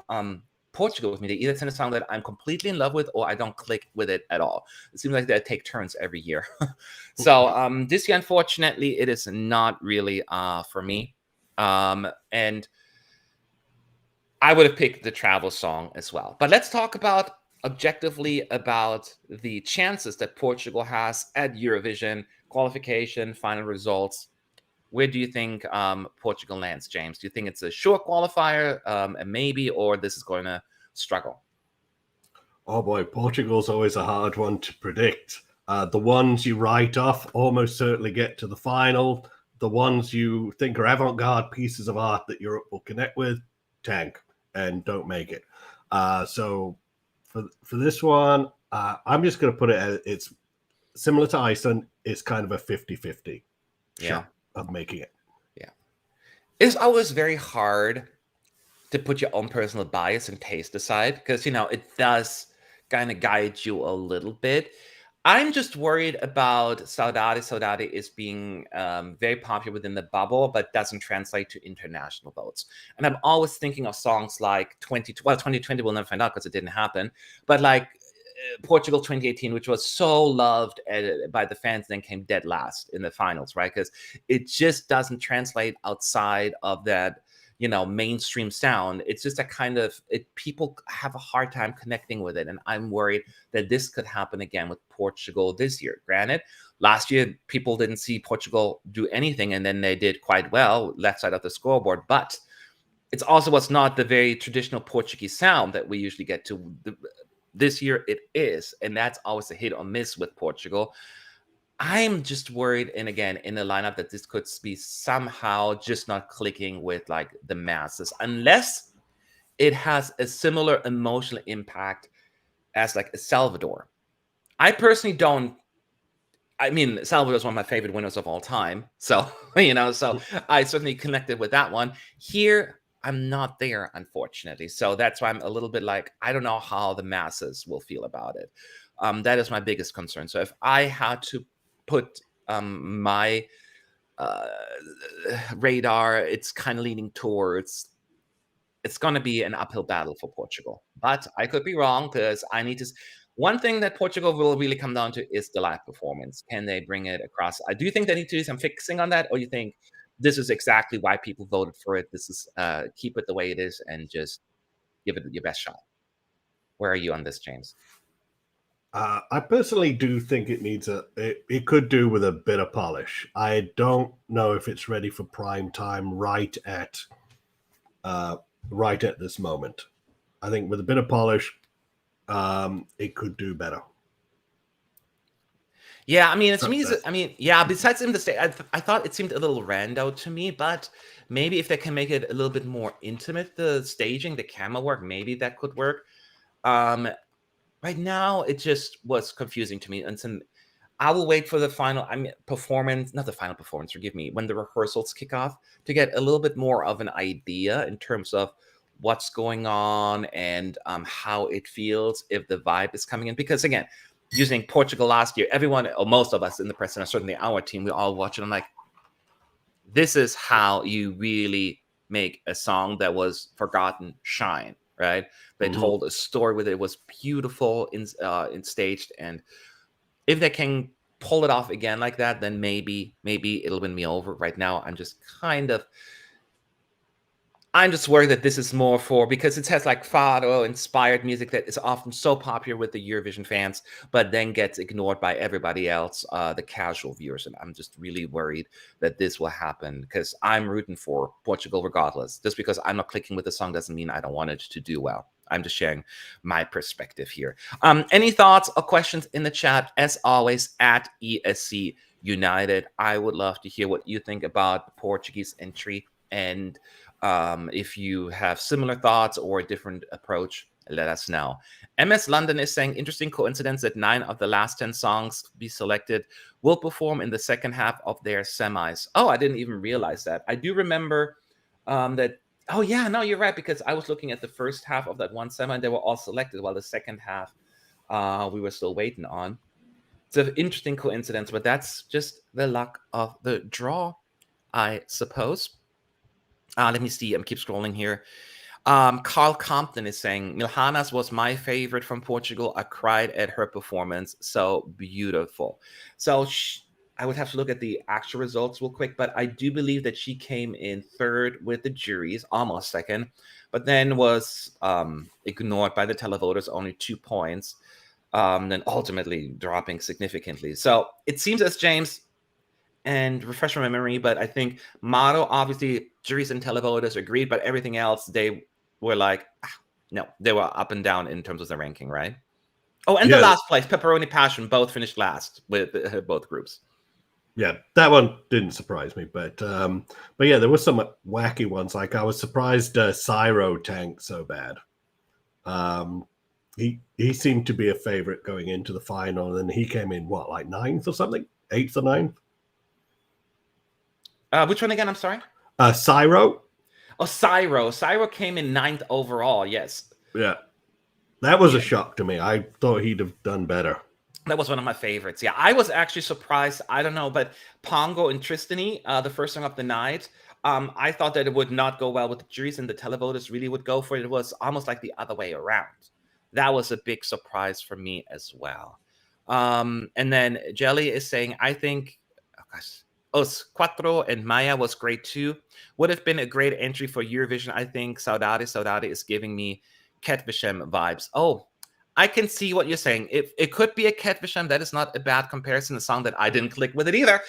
Speaker 1: Portugal with me. They either send a song that I'm completely in love with or I don't click with it at all. It seems like they take turns every year. So this year, unfortunately, it is not really for me. And I would have picked the travel song as well. But let's talk about objectively about the chances that Portugal has at Eurovision qualification, final results. Where do you think Portugal lands, James? Do you think it's a sure qualifier, a maybe, or this is going to struggle?
Speaker 2: Oh boy, Portugal's always a hard one to predict. The ones you write off almost certainly get to the final. The ones you think are avant-garde pieces of art that Europe will connect with, tank and don't make it. So for this one, I'm just going to put it as it's similar to Iceland. It's kind of a 50-50 shot of making it.
Speaker 1: Yeah. It's always very hard to put your own personal bias and taste aside because, it does kind of guide you a little bit. I'm just worried about Saudade. Saudade is being very popular within the bubble, but doesn't translate to international votes. And I'm always thinking of songs like 2020 we'll never find out because it didn't happen. But like Portugal 2018, which was so loved by the fans, then came dead last in the finals, right? Because it just doesn't translate outside of that mainstream sound. It's just a kind of people have a hard time connecting with it, and I'm worried that this could happen again with Portugal this year. Granted, last year people didn't see Portugal do anything, and then they did quite well left side of the scoreboard, but it's also what's not the very traditional Portuguese sound that we usually get to. This year it is, and that's always a hit or miss with Portugal. I'm just worried, and again, in the lineup, that this could be somehow just not clicking with like the masses, unless it has a similar emotional impact as like Salvador. I personally don't. I mean, Salvador is one of my favorite winners of all time, so so I certainly connected with that one. Here, I'm not there, unfortunately, so that's why I'm a little bit like I don't know how the masses will feel about it. That is my biggest concern. So if I had to put my radar, it's kind of leaning towards it's going to be an uphill battle for Portugal. But I could be wrong because I need to. One thing that Portugal will really come down to is the live performance. Can they bring it across? I do think they need to do some fixing on that, or you think this is exactly why people voted for it? This is keep it the way it is and just give it your best shot. Where are you on this, James?
Speaker 2: I personally do think it needs it could do with a bit of polish. I don't know if it's ready for prime time right at this moment. I think with a bit of polish, it could do better.
Speaker 1: Yeah, I mean, to me, yeah. Besides in the state, I thought it seemed a little rando to me, but maybe if they can make it a little bit more intimate, the staging, the camera work, maybe that could work. Right now, it just was confusing to me, and I will wait for the final. Performance, not the final performance. Forgive me. When the rehearsals kick off, to get a little bit more of an idea in terms of what's going on and how it feels if the vibe is coming in. Because again, using Portugal last year, everyone or most of us in the press and certainly our team, we all watch it. I'm like, this is how you really make a song that was forgotten shine, right? They told a story with it. It was beautiful in staged, and if they can pull it off again like that, then maybe it'll win me over. Right now, I'm just worried that this is more for, because it has like Fado inspired music that is often so popular with the Eurovision fans, but then gets ignored by everybody else, the casual viewers. And I'm just really worried that this will happen, because I'm rooting for Portugal regardless. Just because I'm not clicking with the song doesn't mean I don't want it to do well. I'm just sharing my perspective here. Any thoughts or questions in the chat? As always, at ESC United. I would love to hear what you think about the Portuguese entry, and if you have similar thoughts or a different approach, let us know. MS London is saying, interesting coincidence that 9 of the last 10 songs to be selected will perform in the second half of their semis. Oh, I didn't even realize that. I do remember that. Oh, yeah, no, you're right, because I was looking at the first half of that one semi and they were all selected, while the second half we were still waiting on. It's an interesting coincidence, but that's just the luck of the draw, I suppose. Let me see. I'm keep scrolling here. Carl Compton is saying, Milhanas was my favorite from Portugal. I cried at her performance. So beautiful. So I would have to look at the actual results real quick, but I do believe that she came in third with the juries, almost second, but then was ignored by the televoters, only 2 points, then ultimately dropping significantly. So it seems as James, and refresh my memory, but I think Motto, obviously, juries and televoters agreed, but everything else, they were like, no, they were up and down in terms of the ranking, right? Oh, and the last place, Pepperoni Passion, both finished last with both groups.
Speaker 2: Yeah, that one didn't surprise me, but yeah, there were some wacky ones. Like I was surprised Cyro tanked so bad. He seemed to be a favorite going into the final, and he came in what, like 9th or something, 8th or 9th.
Speaker 1: Which one again? I'm sorry.
Speaker 2: Cyro.
Speaker 1: Oh, Cyro. Cyro came in 9th overall. Yes.
Speaker 2: Yeah, that was a shock to me. I thought he'd have done better.
Speaker 1: That was one of my favorites. Yeah, I was actually surprised. I don't know, but Pongo and Tristany, the first song of the night, I thought that it would not go well with the juries and the televoters really would go for it. It was almost like the other way around. That was a big surprise for me as well. And then Jelly is saying, I think, oh gosh, Os Quattro and Maya was great too. Would have been a great entry for Eurovision. I think Saudade is giving me Ketvisham vibes. Oh, I can see what you're saying. It could be a Ketvisham. That is not a bad comparison. A song that I didn't click with it either.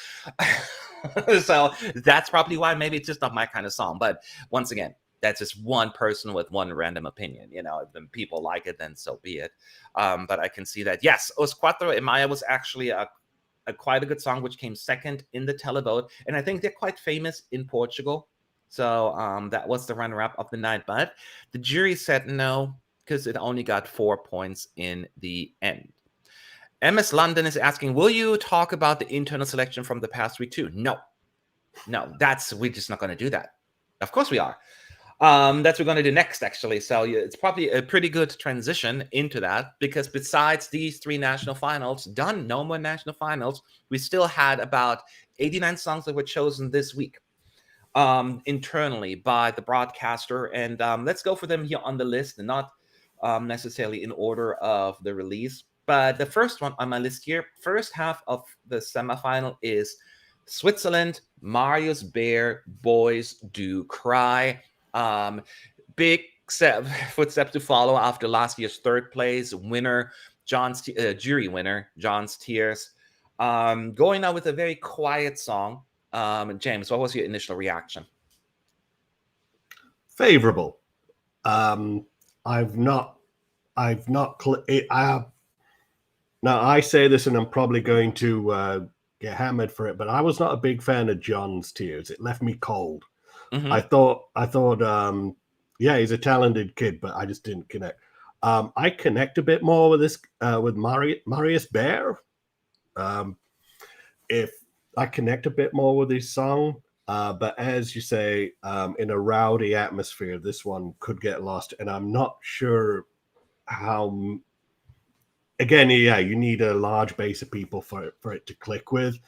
Speaker 1: So that's probably why. Maybe it's just not my kind of song. But once again, that's just one person with one random opinion. You know, if the people like it, then so be it. But I can see that. Yes, Os Quattro and Maya was actually a quite a good song, which came second in the televote. And I think they're quite famous in Portugal. So that was the runner-up of the night. But the jury said no, because it only got 4 points in the end. MS London is asking, will you talk about the internal selection from the past week too? No, we're just not going to do that. Of course we are. That's what we're going to do next, actually. So it's probably a pretty good transition into that, because besides these 3 national finals, no more national finals, we still had about 89 songs that were chosen this week internally by the broadcaster. And let's go for them here on the list, and not necessarily in order of the release. But the first one on my list here, first half of the semifinal, is Switzerland, Marius Bear, Boys Do Cry. Big footsteps to follow after last year's third place winner, jury winner, John's Tears. Going out with a very quiet song. James, what was your initial reaction?
Speaker 2: Favorable. Now I say this, and I'm probably going to get hammered for it, but I was not a big fan of John's Tears. It left me cold. Mm-hmm. I thought, yeah, he's a talented kid, but I just didn't connect. I connect a bit more with this, with Marius Bear. If I connect a bit more with his song, But as you say, in a rowdy atmosphere, this one could get lost. And I'm not sure how. Again, yeah, you need a large base of people for it to click with.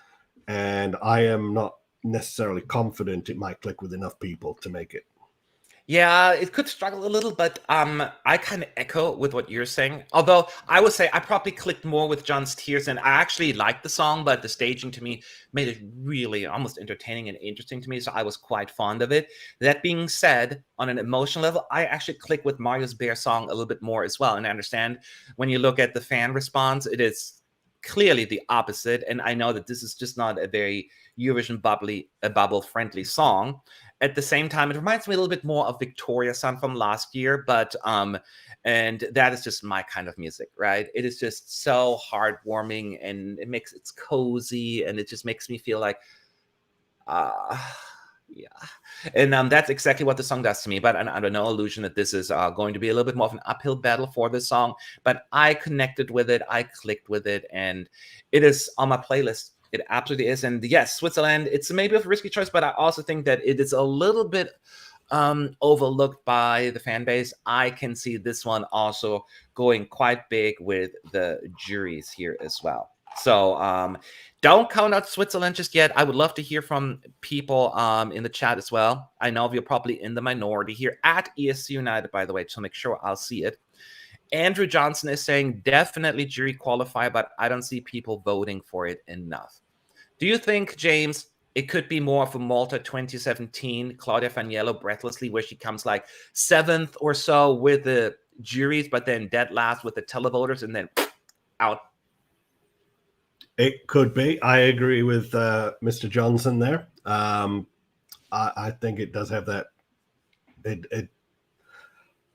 Speaker 2: And I am not necessarily confident it might click with enough people to make it.
Speaker 1: Yeah, it could struggle a little, but I kind of echo with what you're saying. Although I would say I probably clicked more with John's Tears, and I actually liked the song, but the staging to me made it really almost entertaining and interesting to me, so I was quite fond of it. That being said, on an emotional level, I actually click with Mario's Bear song a little bit more as well. And I understand when you look at the fan response, it is clearly the opposite. And I know that this is just not a very Eurovision bubble friendly song. At the same time, it reminds me a little bit more of Victoria's Song from last year, but and that is just my kind of music, right? It is just so heartwarming, and it's cozy, and it just makes me feel like uh yeah. And that's exactly what the song does to me. But under no illusion that this is going to be a little bit more of an uphill battle for this song. But I connected with it, I clicked with it, and it is on my playlist. It absolutely is. And yes, Switzerland, it's maybe a risky choice, but I also think that it is a little bit overlooked by the fan base. I can see this one also going quite big with the juries here as well. So don't count out Switzerland just yet. I would love to hear from people in the chat as well. I know we're probably in the minority here at ESC United, by the way, so make sure I'll see it. Andrew Johnson is saying definitely jury qualify, but I don't see people voting for it enough. Do you think, James, it could be more of a Malta 2017 Claudia Faniello breathlessly, where she comes like 7th or so with the juries, but then dead last with the televoters and then out?
Speaker 2: It could be. I agree with Mr. Johnson there. I think it does have that.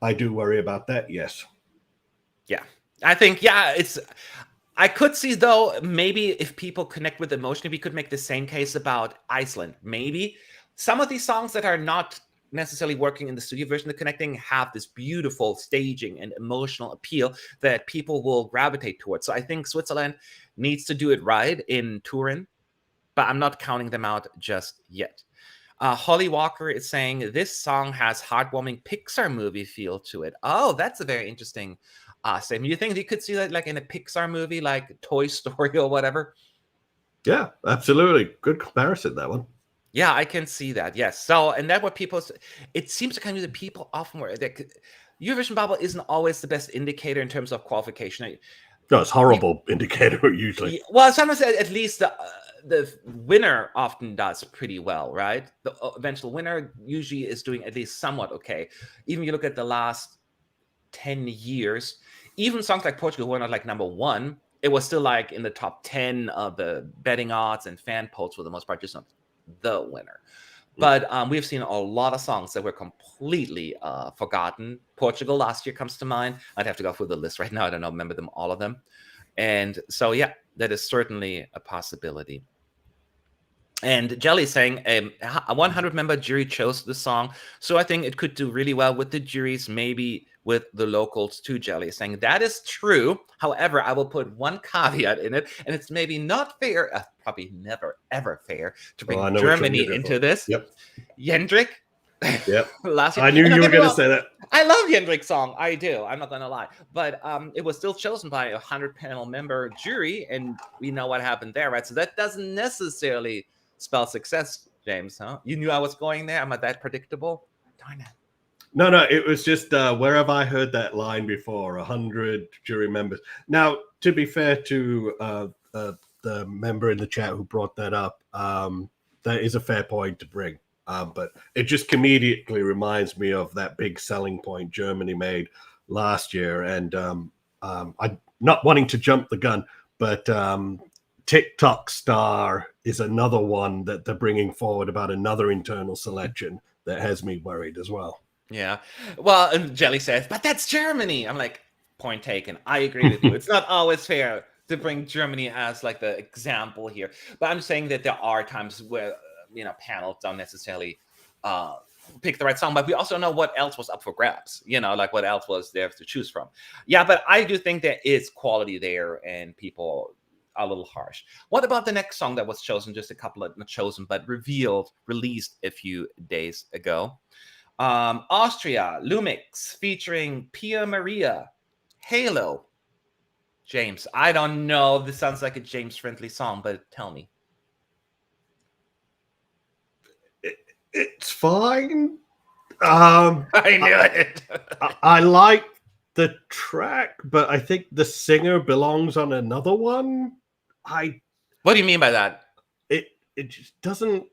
Speaker 2: I do worry about that. Yes.
Speaker 1: Yeah, I think I could see, though, maybe if people connect with emotionally, we could make the same case about Iceland. Maybe some of these songs that are not necessarily working in the studio version of connecting have this beautiful staging and emotional appeal that people will gravitate towards. So I think Switzerland needs to do it right in Turin, but I'm not counting them out just yet. Holly Walker is saying this song has heartwarming Pixar movie feel to it. Oh, that's a very interesting statement. You think you could see that like in a Pixar movie, like Toy Story or whatever?
Speaker 2: Yeah, absolutely. Good comparison, that one.
Speaker 1: Yeah, I can see that. Yes. So, and that what people, it seems to kind of be the people often where Eurovision bubble isn't always the best indicator in terms of qualification.
Speaker 2: No, it's horrible indicator usually.
Speaker 1: Well, sometimes at least the winner often does pretty well, right? The eventual winner usually is doing at least somewhat okay. Even you look at the last 10 years, even songs like Portugal who are not like number one, it was still like in the top 10 of the betting odds and fan polls for the most part, just not the winner. But we've seen a lot of songs that were completely forgotten. Portugal last year comes to mind. I'd have to go through the list right now. I don't know, remember them, all of them. And so, yeah, that is certainly a possibility. And Jelly saying a 100-member jury chose the song, so I think it could do really well with the juries, maybe with the locals too. Jelly saying that is true. However, I will put one caveat in it, and it's maybe not fair, probably never ever fair, to bring Germany into this.
Speaker 2: Yep.
Speaker 1: Jendrik.
Speaker 2: Yep.
Speaker 1: Last year.
Speaker 2: I knew you were going to say that.
Speaker 1: I love Jendrik's song. I do. I'm not going to lie. But it was still chosen by a 100-panel member jury, and we know what happened there, right? So that doesn't necessarily spell success, James, huh? You knew I was going there? Am I that predictable? Darn it.
Speaker 2: No, it was just where have I heard that line before? 100 jury members. Now, to be fair to the member in the chat who brought that up, that is a fair point to bring. But it just immediately reminds me of that big selling point Germany made last year. And I'm not wanting to jump the gun, but TikTok Star is another one that they're bringing forward about another internal selection that has me worried as well.
Speaker 1: Yeah. Well, and Jelly says, but that's Germany. I'm like, point taken. I agree with you. It's not always fair to bring Germany as like the example here. But I'm saying that there are times where, panels don't necessarily pick the right song, but we also know what else was up for grabs, like what else was there to choose from. Yeah, but I do think there is quality there, and people a little harsh. What about the next song that was chosen, just a couple of, not chosen, but released a few days ago? Austria, Lumix, featuring Pia Maria, Halo. James, I don't know. This sounds like a James-friendly song, but tell me.
Speaker 2: It's fine.
Speaker 1: I knew it.
Speaker 2: I like the track, but I think the singer belongs on another one.
Speaker 1: What do you mean by that?
Speaker 2: It just doesn't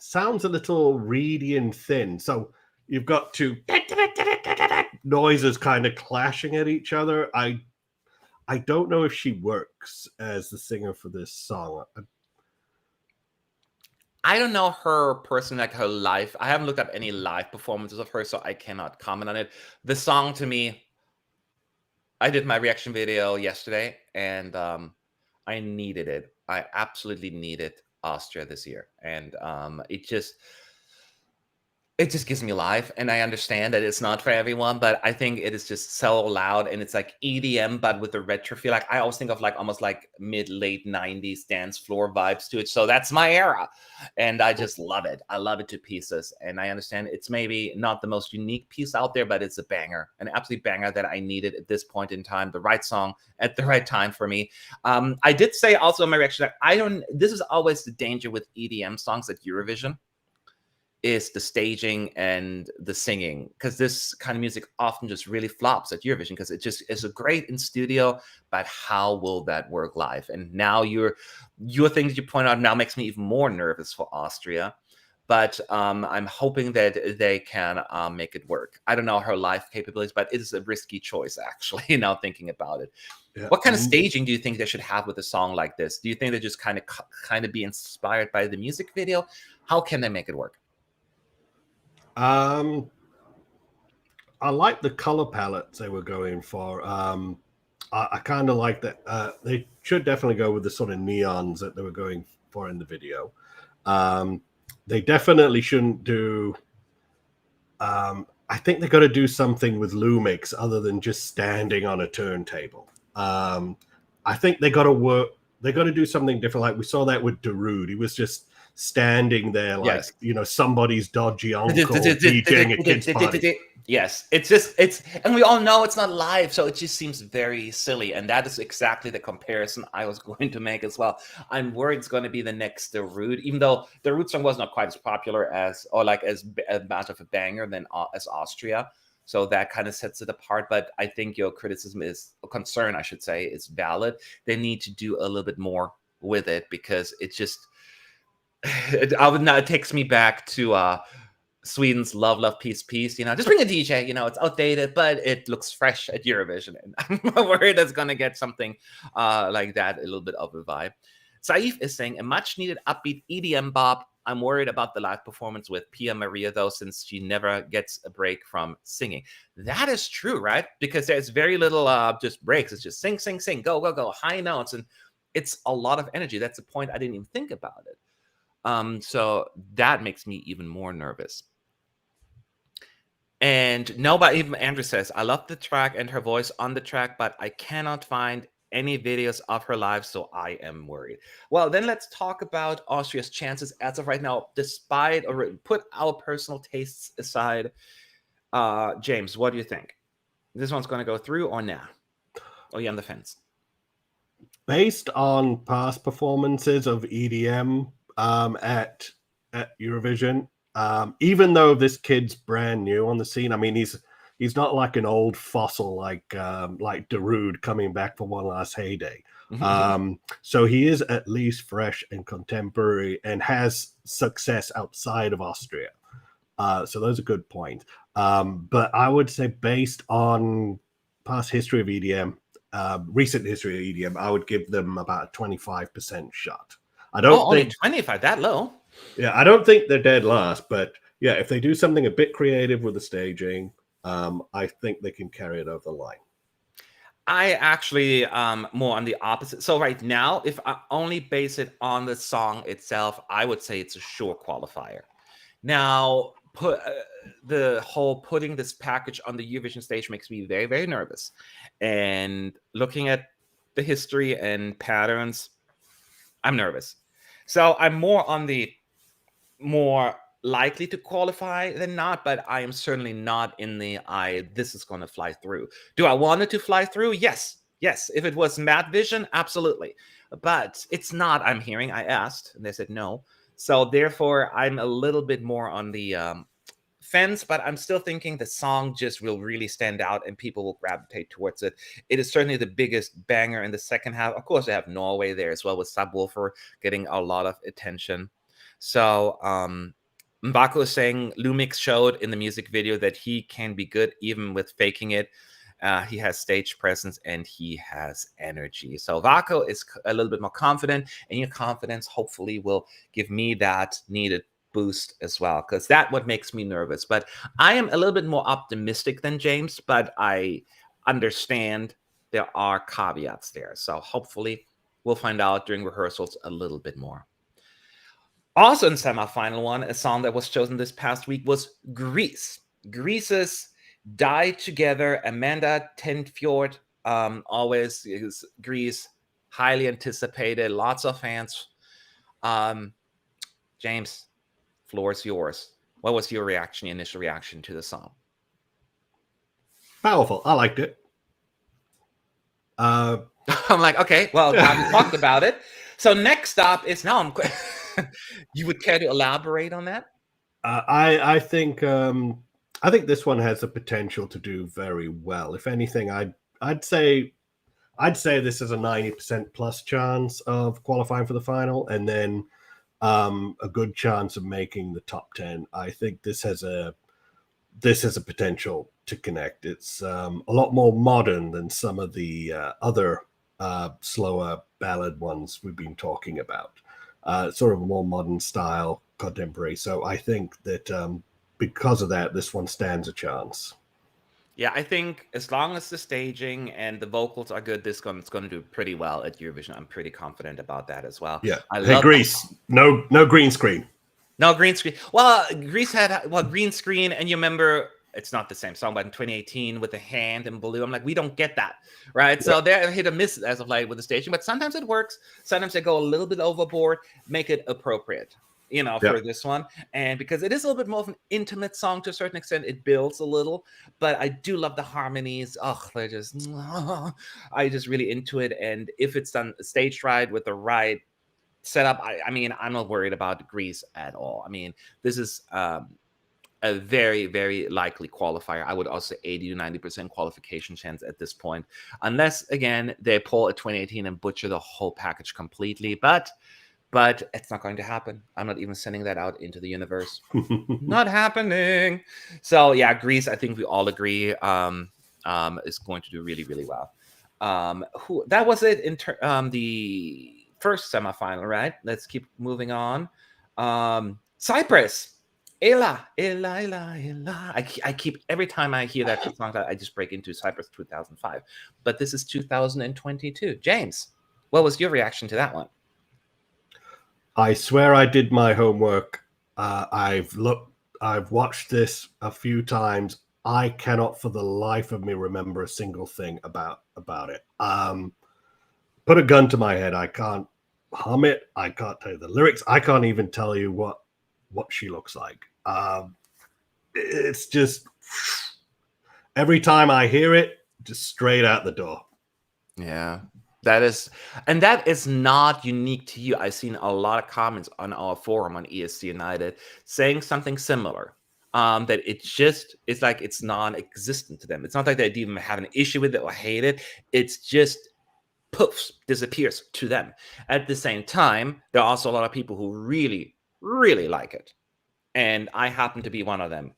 Speaker 2: sounds a little reedy and thin. So you've got two noises kind of clashing at each other. I don't know if she works as the singer for this song.
Speaker 1: I don't know her person, like her live. I haven't looked up any live performances of her, so I cannot comment on it. The song to me, I did my reaction video yesterday, and I needed it. I absolutely needed Austria this year, and it just gives me life. And I understand that it's not for everyone, but I think it is just so loud, and it's like EDM but with the retro feel. Like I always think of like almost like mid-late 90s dance floor vibes to it. So that's my era, and I just love it. I love it to pieces, and I understand it's maybe not the most unique piece out there, but it's a banger, an absolute banger that I needed at this point in time. The right song at the right time for me. I did say also in my reaction that this is always the danger with EDM songs at Eurovision, is the staging and the singing, because this kind of music often just really flops at Eurovision, because it just is a great in studio, but how will that work live? And now your thing that you point out now makes me even more nervous for Austria, but I'm hoping that they can make it work. I don't know her live capabilities, but it is a risky choice actually now thinking about it. Yeah. What kind of staging do you think they should have with a song like this? Do you think they just kind of be inspired by the music video? How can they make it work?
Speaker 2: I like the color palettes they were going for. I kind of like that. They should definitely go with the sort of neons that they were going for in the video. They definitely shouldn't do. I think they got to do something with Lumix other than just standing on a turntable. I think they got to work. They got to do something different. Like we saw that with Darude. He was just standing there like, yes, somebody's dodgy uncle DJing a kid's party.
Speaker 1: Yes, and we all know it's not live, so it just seems very silly. And that is exactly the comparison I was going to make as well. I'm worried it's going to be the next Darude, even though the Darude song was not quite as popular as much of a banger than as Austria. So that kind of sets it apart. But I think your concern, I should say, is valid. They need to do a little bit more with it, because it just, it takes me back to Sweden's Love, Peace, Peace. Just bring a DJ. It's outdated, but it looks fresh at Eurovision. And I'm worried it's going to get something like that, a little bit of a vibe. Saif is saying, a much-needed upbeat EDM bop. I'm worried about the live performance with Pia Maria, though, since she never gets a break from singing. That is true, right? Because there's very little just breaks. It's just sing, sing, sing, go, go, go, high notes. And it's a lot of energy. That's the point. I didn't even think about it. So that makes me even more nervous. And nobody, even Andrew says, I love the track and her voice on the track, but I cannot find any videos of her live, so I am worried. Well, then let's talk about Austria's chances as of right now, despite, or put our personal tastes aside. James, what do you think? This one's going to go through or nah? Or you on the fence?
Speaker 2: Based on past performances of EDM at Eurovision, even though this kid's brand new on the scene, I mean, he's not like an old fossil like Darude coming back for one last heyday. So he is at least fresh and contemporary and has success outside of Austria. So those are good points. But I would say based on past history of EDM, recent history of EDM, I would give them about a 25% shot. I don't think
Speaker 1: only 25, that low.
Speaker 2: Yeah, I don't think they're dead last, but yeah, if they do something a bit creative with the staging, I think they can carry it over the line.
Speaker 1: I actually more on the opposite. So right now, if I only base it on the song itself, I would say it's a sure qualifier. Now, the whole putting this package on the Eurovision stage makes me very, very nervous. And looking at the history and patterns, I'm nervous. So I'm more on the more likely to qualify than not, but I am certainly not in the this is going to fly through. Do I want it to fly through? Yes. Yes. If it was Matt Vision, absolutely. But it's not, I'm hearing. I asked and they said no. So therefore, I'm a little bit more on the fence, but I'm still thinking the song just will really stand out and people will gravitate towards it. It is certainly the biggest banger in the second half. Of course, they have Norway there as well with Subwoofer getting a lot of attention. So Mbako is saying Lumix showed in the music video that he can be good even with faking it. He has stage presence and he has energy. So Vaco is a little bit more confident, and your confidence hopefully will give me that needed boost as well, because that's what makes me nervous. But I am a little bit more optimistic than James, but I understand there are caveats there. So hopefully we'll find out during rehearsals a little bit more. Also in semifinal one, a song that was chosen this past week was Greece. Greece's Die Together, Amanda Tenfjord, always is Greece, highly anticipated, lots of fans. James, floor is yours. What was your reaction, your initial reaction to the song?
Speaker 2: Powerful. I liked it.
Speaker 1: I'm like, okay, well, glad we talked about it. So next up is now. You would care to elaborate on that?
Speaker 2: I think this one has the potential to do very well. If anything, I'd say this is a 90% plus chance of qualifying for the final, and then a good chance of making the top 10. I think this has a potential to connect. It's a lot more modern than some of the other slower ballad ones we've been talking about. Sort of a more modern style, contemporary. So I think that because of that, this one stands a chance.
Speaker 1: Yeah, I think as long as the staging and the vocals are good, it's going to do pretty well at Eurovision. I'm pretty confident about that as well.
Speaker 2: Yeah.
Speaker 1: I
Speaker 2: love Greece. No green screen.
Speaker 1: No green screen. Well, Greece had green screen, and you remember it's not the same song, but in 2018 with the hand and blue, I'm like, we don't get that, right? Yeah. So they're hit or miss as of late with the staging, but sometimes it works. Sometimes they go a little bit overboard, make it appropriate, for this one. And because it is a little bit more of an intimate song to a certain extent, it builds a little, but I do love the harmonies. Oh, they're just, I just really into it. And if it's done staged right with the right setup, I mean, I'm not worried about Greece at all. I mean, this is a very, very likely qualifier. I would also say 80 to 90% qualification chance at this point, unless again they pull a 2018 and butcher the whole package completely. But it's not going to happen. I'm not even sending that out into the universe. Not happening. So yeah, Greece, I think we all agree, is going to do really, really well. That was it in the first semifinal, right? Let's keep moving on. Cyprus. Ela. I keep, every time I hear that song, I just break into Cyprus 2005. But this is 2022. James, what was your reaction to that one?
Speaker 2: I swear I did my homework. I've watched this a few times. I cannot for the life of me remember a single thing about it. Put a gun to my head. I can't hum it. I can't tell you the lyrics. I can't even tell you what she looks like. It's just every time I hear it, just straight out the door.
Speaker 1: Yeah, that is not unique to you. I've seen a lot of comments on our forum on ESC United saying something similar. That it's like it's non-existent to them. It's not like they even have an issue with it or hate it. It's just poofs, disappears to them. At the same time, there are also a lot of people who really, really like it. And I happen to be one of them.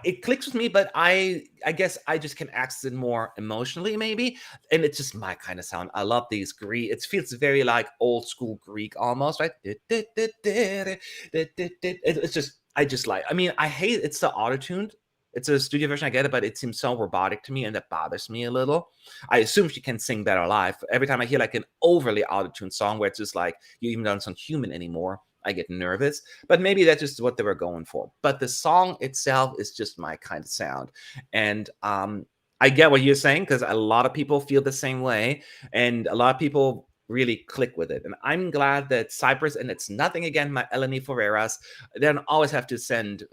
Speaker 1: It clicks with me, but I guess I just can access it more emotionally, maybe. And it's just my kind of sound. I love these Greek. It feels very like old school Greek almost, right? It's just, I just like, I mean, I hate it's the auto-tuned. It's a studio version, I get it, but it seems so robotic to me, and that bothers me a little. I assume she can sing better live. Every time I hear like an overly auto-tuned song where it's just like, you even don't sound human anymore, I get nervous, but maybe that's just what they were going for. But the song itself is just my kind of sound. And I get what you're saying because a lot of people feel the same way, and a lot of people really click with it. And I'm glad that Cyprus, and it's nothing against my Eleni Ferreras, they don't always have to send,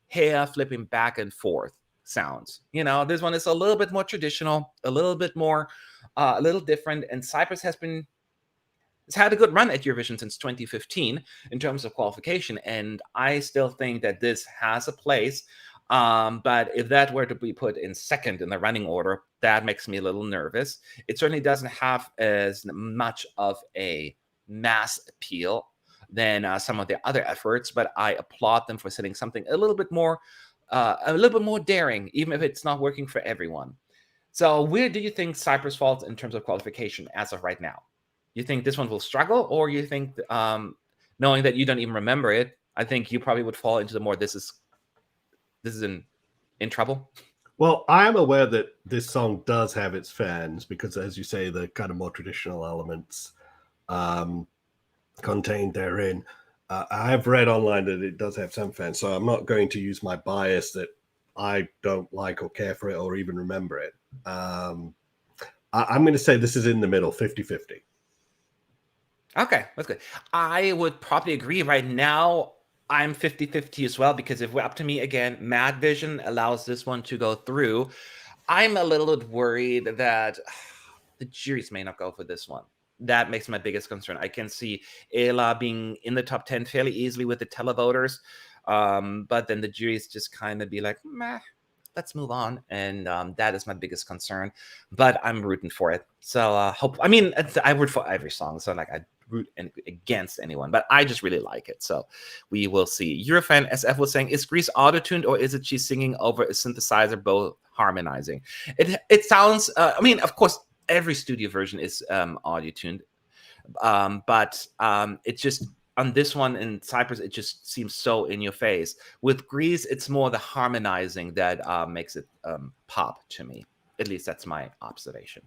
Speaker 1: hair flipping back and forth sounds. This one is a little bit more traditional, a little bit more, a little different. And Cyprus it's had a good run at Eurovision since 2015 in terms of qualification, and I still think that this has a place. But if that were to be put in second in the running order, that makes me a little nervous. It certainly doesn't have as much of a mass appeal than some of the other efforts, but I applaud them for setting something a little bit more daring, even if it's not working for everyone. So where do you think Cyprus falls in terms of qualification as of right now? You think this one will struggle, or you think, knowing that you don't even remember it, I think you probably would fall into the more this is in trouble?
Speaker 2: Well, I am aware that this song does have its fans because, as you say, the kind of more traditional elements contained therein. I have read online that it does have some fans, so I'm not going to use my bias that I don't like or care for it or even remember it. I'm going to say this is in the middle, 50-50.
Speaker 1: Okay, that's good. I would probably agree right now. I'm 50-50 as well, because if we're up to me again, Mad Vision allows this one to go through. I'm a little bit worried that the juries may not go for this one. That makes my biggest concern. I can see Ela being in the top 10 fairly easily with the televoters, but then the juries just kind of be like, meh, let's move on. And that is my biggest concern, but I'm rooting for it. So I root for every song, so like I root against anyone, but I just really like it. So we will see. Eurofan SF was saying, is Greece auto-tuned, or is it she singing over a synthesizer, both harmonizing? It sounds, of course, every studio version is audio-tuned, but it just, on this one in Cyprus, it just seems so in your face. With Greece, it's more the harmonizing that makes it pop to me. At least that's my observation.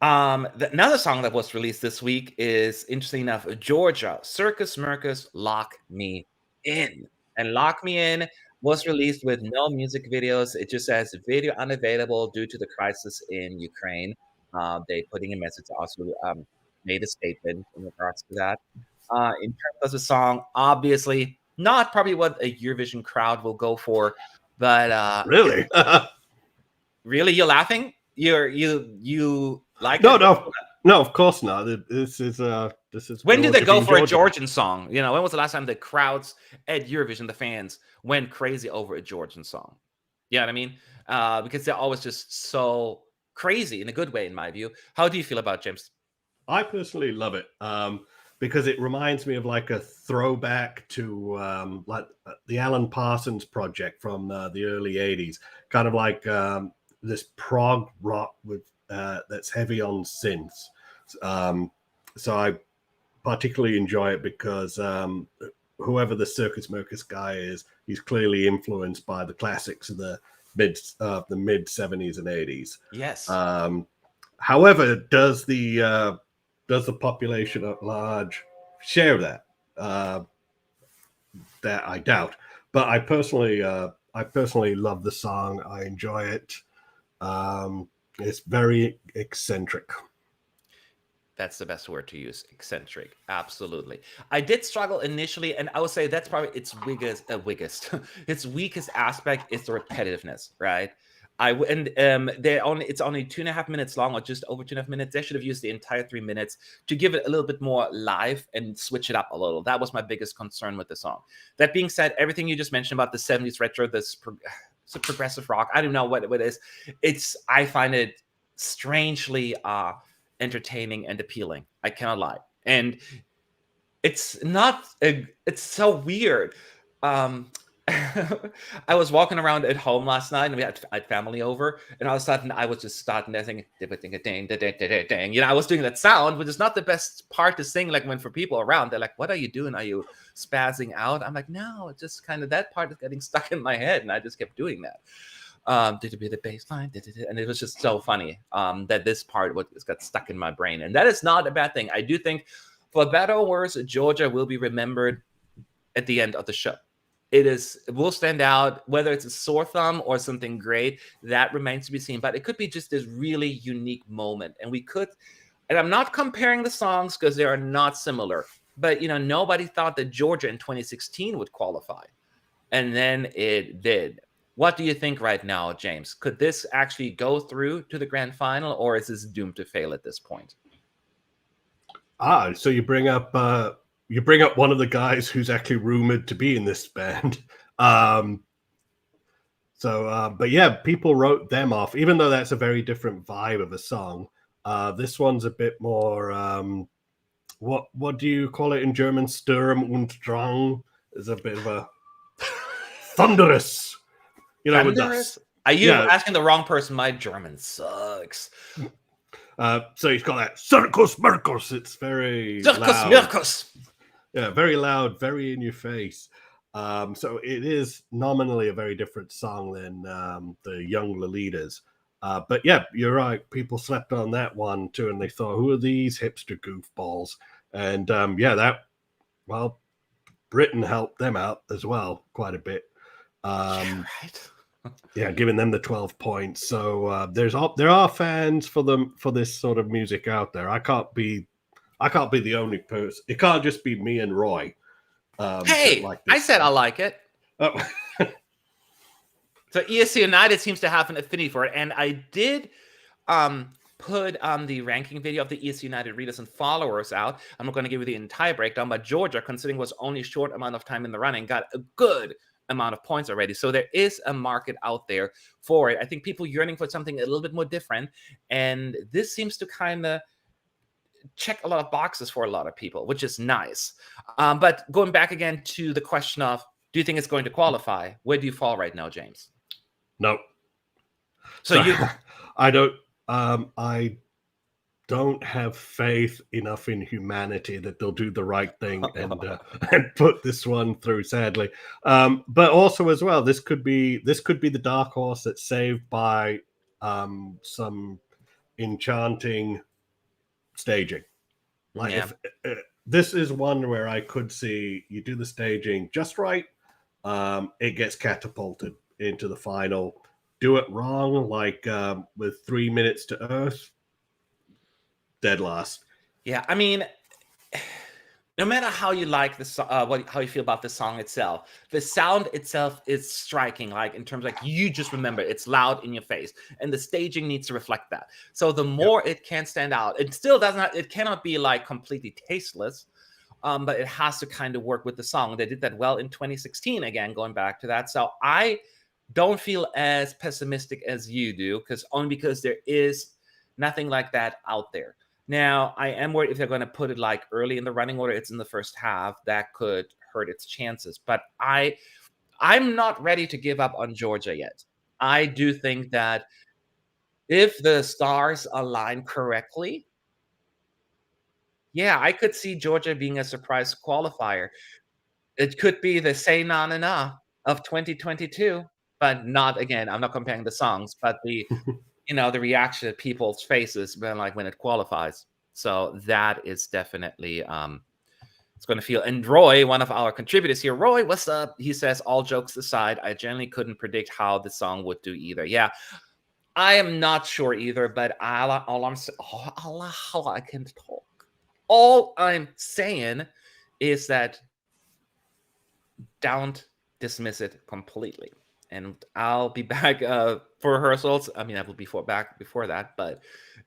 Speaker 1: Another song that was released this week is, interesting enough, Georgia, Circus Mercus, Lock Me In. And Lock Me In was released with no music videos. It just says video unavailable due to the crisis in Ukraine. They putting a message, also made a statement in regards to that. In terms of the song, obviously not probably what a Eurovision crowd will go for, but
Speaker 2: Really?
Speaker 1: really, you're laughing? You like
Speaker 2: No,
Speaker 1: it?
Speaker 2: no, of course not. This is
Speaker 1: When did they go for
Speaker 2: Georgia.
Speaker 1: a Georgian song? When was the last time the crowds at Eurovision, the fans, went crazy over a Georgian song? You know what I mean? Because they're always just so crazy in a good way, in my view. How do you feel about James?
Speaker 2: I personally love it because it reminds me of like a throwback to like the Alan Parsons project from the early 80s, kind of like this prog rock with that's heavy on synths. So I particularly enjoy it because whoever the Circus Mercus guy is, he's clearly influenced by the classics of the mid 70s and 80s.
Speaker 1: Yes.
Speaker 2: However, does the population at large share that? That I doubt. But I personally love the song. I enjoy it. It's very eccentric.
Speaker 1: That's the best word to use, eccentric. Absolutely. I did struggle initially, and I would say that's probably its its weakest aspect is the repetitiveness, right? It's only 2.5 minutes long, or just over 2.5 minutes. They should have used the entire 3 minutes to give it a little bit more life and switch it up a little. That was my biggest concern with the song. That being said, everything you just mentioned about the 70s retro, this progressive rock, I don't know what it is. I find it strangely entertaining and appealing. I cannot lie. And it's so weird. I was walking around at home last night, and we had family over, and all of a sudden I was just starting to sing, dang. I was doing that sound, which is not the best part to sing. Like, when for people around, they're like, "What are you doing? Are you spazzing out?" I'm like, "No, it's just kind of that part is getting stuck in my head," and I just kept doing that. Did it be the bass line? And it was just so funny that this part got stuck in my brain, and that is not a bad thing. I do think, for better or worse, Georgia will be remembered at the end of the show. it will stand out. Whether it's a sore thumb or something great, that remains to be seen. But it could be just this really unique moment. And we could, and I'm not comparing the songs because they are not similar. But nobody thought that Georgia in 2016 would qualify. And then it did. What do you think right now, James? Could this actually go through to the grand final, or is this doomed to fail at this point?
Speaker 2: So you bring up one of the guys who's actually rumored to be in this band. But yeah, people wrote them off, even though that's a very different vibe of a song. This one's a bit more. What do you call it in German? Sturm und Drang is a bit of a thunderous.
Speaker 1: Thunderous? Are you asking the wrong person? My German sucks.
Speaker 2: So he's got that Circus Mircus. It's very loud.
Speaker 1: Mircus.
Speaker 2: Yeah, very loud, very in your face. So it is nominally a very different song than the Young Lolitas. But yeah, you're right. People slept on that one too, and they thought, who are these hipster goofballs? And Britain helped them out as well quite a bit.
Speaker 1: Right.
Speaker 2: Yeah, giving them the 12 points. So there are fans for this sort of music out there. I can't be the only person. It can't just be me and Roy.
Speaker 1: Hey, I said I like it.
Speaker 2: Oh.
Speaker 1: So ESC United seems to have an affinity for it, and I did put the ranking video of the ESC United readers and followers out. I'm not going to give you the entire breakdown, but Georgia, considering it was only a short amount of time in the running, got a good amount of points already. So there is a market out there for it. I think people yearning for something a little bit more different, and this seems to kind of check a lot of boxes for a lot of people, which is nice. But going back again to the question of, do you think it's going to qualify? Where do you fall right now, James?
Speaker 2: No.
Speaker 1: So
Speaker 2: I don't. I don't have faith enough in humanity that they'll do the right thing and put this one through, sadly. But also as well, this could be the dark horse that's saved by some enchanting staging. Like if this is one where I could see you do the staging just right, it gets catapulted into the final. Do it wrong, like with 3 minutes to Earth, dead last.
Speaker 1: Yeah, I mean, no matter how you like the how you feel about the song itself, the sound itself is striking. Like in terms of, like, you just remember it's loud in your face, and the staging needs to reflect that. So the more it can stand out, it still does not. It cannot be like completely tasteless, but it has to kind of work with the song. They did that well in 2016. Again, going back to that, so I don't feel as pessimistic as you do, because there is nothing like that out there. Now, I am worried if they're going to put it like early in the running order, it's in the first half, that could hurt its chances. But I'm not ready to give up on Georgia yet. I do think that if the stars align correctly, yeah, I could see Georgia being a surprise qualifier. It could be the Say Na Na Na of 2022, but not, again, I'm not comparing the songs, but the the reaction of people's faces when it qualifies. So that is definitely it's going to feel. And Roy, one of our contributors here, Roy, what's up? He says, all jokes aside, I generally couldn't predict how the song would do either. Yeah, I am not sure either, but all I can talk. All I'm saying is that don't dismiss it completely. And I'll be back for rehearsals. I mean, I will be back before that, but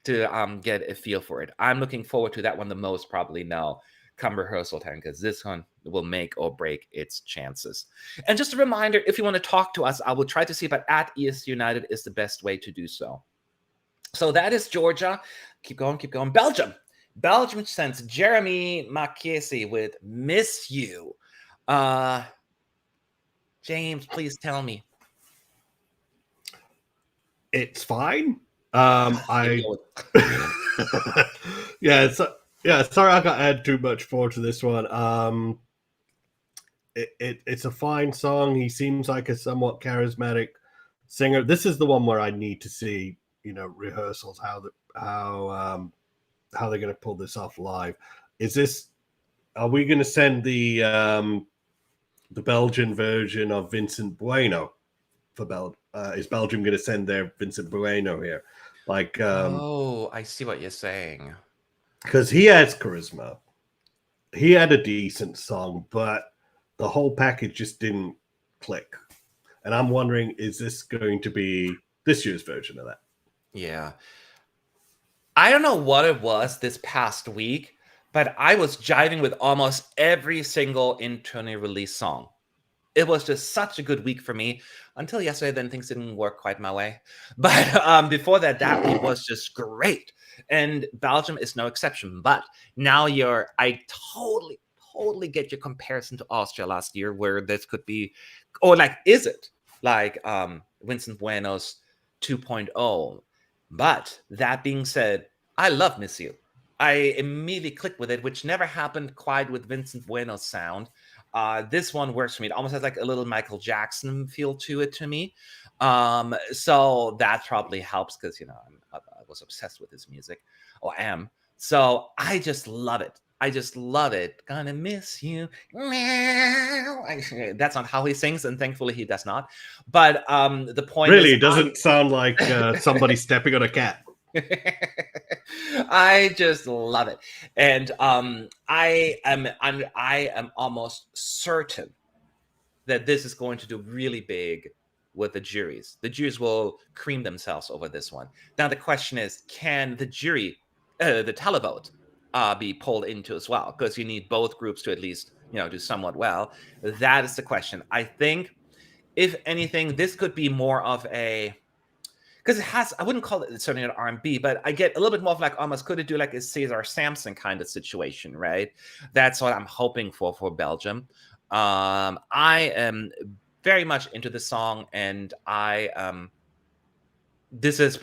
Speaker 1: to get a feel for it. I'm looking forward to that one the most, probably now, come rehearsal time, because this one will make or break its chances. And just a reminder, if you want to talk to us, I will try to see if at ES United is the best way to do so. So that is Georgia. Keep going, keep going. Belgium sends Jeremy Marchesi with Miss You. James, please tell me.
Speaker 2: It's fine. Sorry I can't add too much more to this one. It's a fine song. He seems like a somewhat charismatic singer. This is the one where I need to see, rehearsals, how they're going to pull this off live. Are we going to send the the Belgian version of Vincent Bueno for is Belgium going to send their Vincent Bueno here? Like,
Speaker 1: Oh, I see what you're saying.
Speaker 2: because he has charisma. He had a decent song, but the whole package just didn't click. And I'm wondering, is this going to be this year's version of that?
Speaker 1: Yeah. I don't know what it was this past week, but I was jiving with almost every single internally released song. It was just such a good week for me until yesterday. Then things didn't work quite my way. But before that, that week was just great. And Belgium is no exception. But now I totally get your comparison to Austria last year, where this could be, or like, is it like Vincent Bueno's 2.0? But that being said, I love Miss You. I immediately clicked with it, which never happened quite with Vincent Bueno's sound. This one works for me. It almost has like a little Michael Jackson feel to it to me. So that probably helps because, I was obsessed with his music, or am. So I just love it. I just love it. Gonna miss you. That's not how he sings, and thankfully he does not. But the point
Speaker 2: really
Speaker 1: is,
Speaker 2: doesn't sound like somebody stepping on a cat.
Speaker 1: I just love it, and I am almost certain that this is going to do really big with the juries. The juries will cream themselves over this one. Now the question is, can the jury, the televote, be pulled into as well? Because you need both groups to at least do somewhat well. That is the question. I think, if anything, this could be more of a, because it has, I wouldn't call it certainly an R&B, but I get a little bit more of like, almost could it do like a Cesar Sampson kind of situation, right? That's what I'm hoping for Belgium. I am very much into the song, and this is,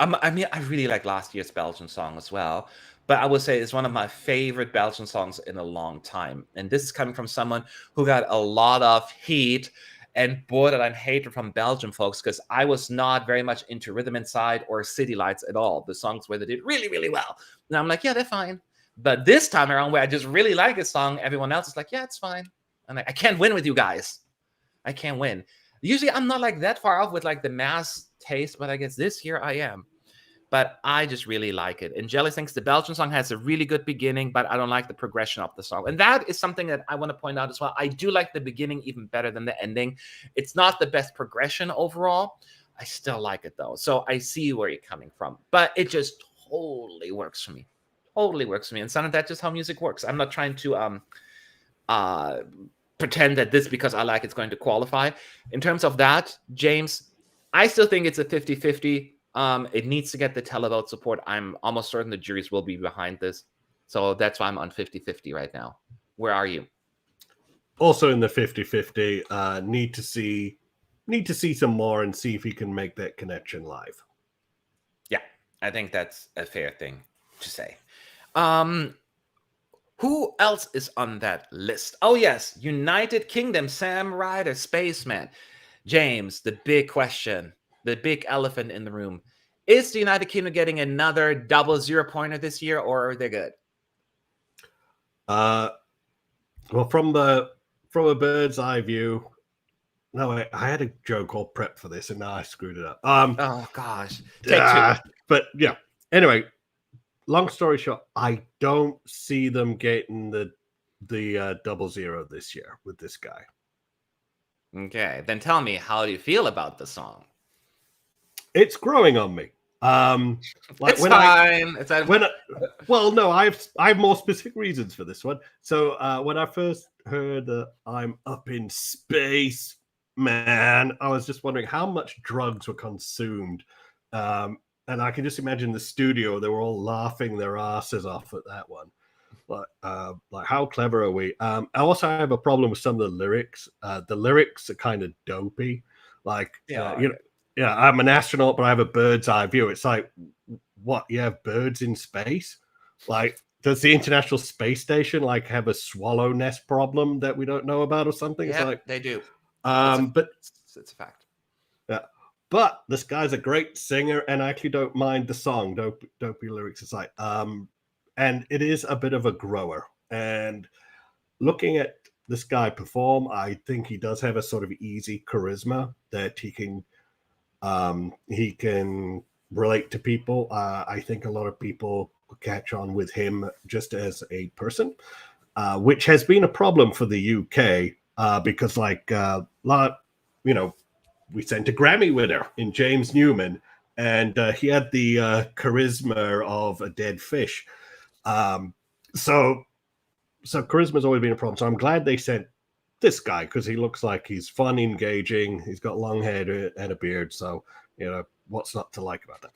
Speaker 1: I mean, I really like last year's Belgian song as well, but I would say it's one of my favorite Belgian songs in a long time. And this is coming from someone who got a lot of heat and borderline hatred from Belgium folks, because I was not very much into Rhythm Inside or City Lights at all. The songs where they did really, really well. And I'm like, yeah, they're fine. But this time around, where I just really like a song, everyone else is like, yeah, it's fine. I'm like, I can't win with you guys. I can't win. Usually I'm not like that far off with like the mass taste, but I guess this year I am. But I just really like it. And Jelly thinks the Belgian song has a really good beginning, but I don't like the progression of the song. And that is something that I want to point out as well. I do like the beginning even better than the ending. It's not the best progression overall. I still like it though. So I see where you're coming from. But it just totally works for me. Totally works for me. And some of that's just how music works. I'm not trying to pretend that this, because I like it's going to qualify. In terms of that, James, I still think it's a 50-50. It needs to get the televote support. I'm almost certain the juries will be behind this. So that's why I'm on 50-50 right now. Where are you?
Speaker 2: Also in the 50-50, need to see some more and see if he can make that connection live.
Speaker 1: Yeah, I think that's a fair thing to say. Who else is on that list? Oh yes, United Kingdom, Sam Ryder, Spaceman. James, the big question, the big elephant in the room. Is the United Kingdom getting another double 0-pointer this year, or are they good?
Speaker 2: Well, from a bird's eye view, no, I had a joke all prepped for this, and now I screwed it up.
Speaker 1: Oh gosh, take two.
Speaker 2: But yeah. Anyway, long story short, I don't see them getting the 00 this year with this guy.
Speaker 1: Okay, then tell me, how do you feel about the song?
Speaker 2: It's growing on me.
Speaker 1: Like it's fine.
Speaker 2: Well, no, I have more specific reasons for this one. So when I first heard that I'm up in space, man, I was just wondering how much drugs were consumed. And I can just imagine the studio, they were all laughing their asses off at that one. Like how clever are we? I also have a problem with some of the lyrics. The lyrics are kind of dopey. Like, yeah, I'm an astronaut, but I have a bird's eye view. It's like, what? You have birds in space? Like, does the International Space Station like have a swallow nest problem that we don't know about or something?
Speaker 1: Yeah,
Speaker 2: it's like,
Speaker 1: they do.
Speaker 2: But
Speaker 1: it's a fact.
Speaker 2: Yeah, but this guy's a great singer, and I actually don't mind the song. Dopey lyrics aside, and it is a bit of a grower. And looking at this guy perform. I think he does have a sort of easy charisma that he can relate to people. I think a lot of people catch on with him just as a person, which has been a problem for the UK because, we sent a Grammy winner in James Newman, and he had the charisma of a dead fish. So charisma's always been a problem. So I'm glad they sent this guy because he looks like he's fun, engaging. He's got long hair and a beard. So, what's not to like about that?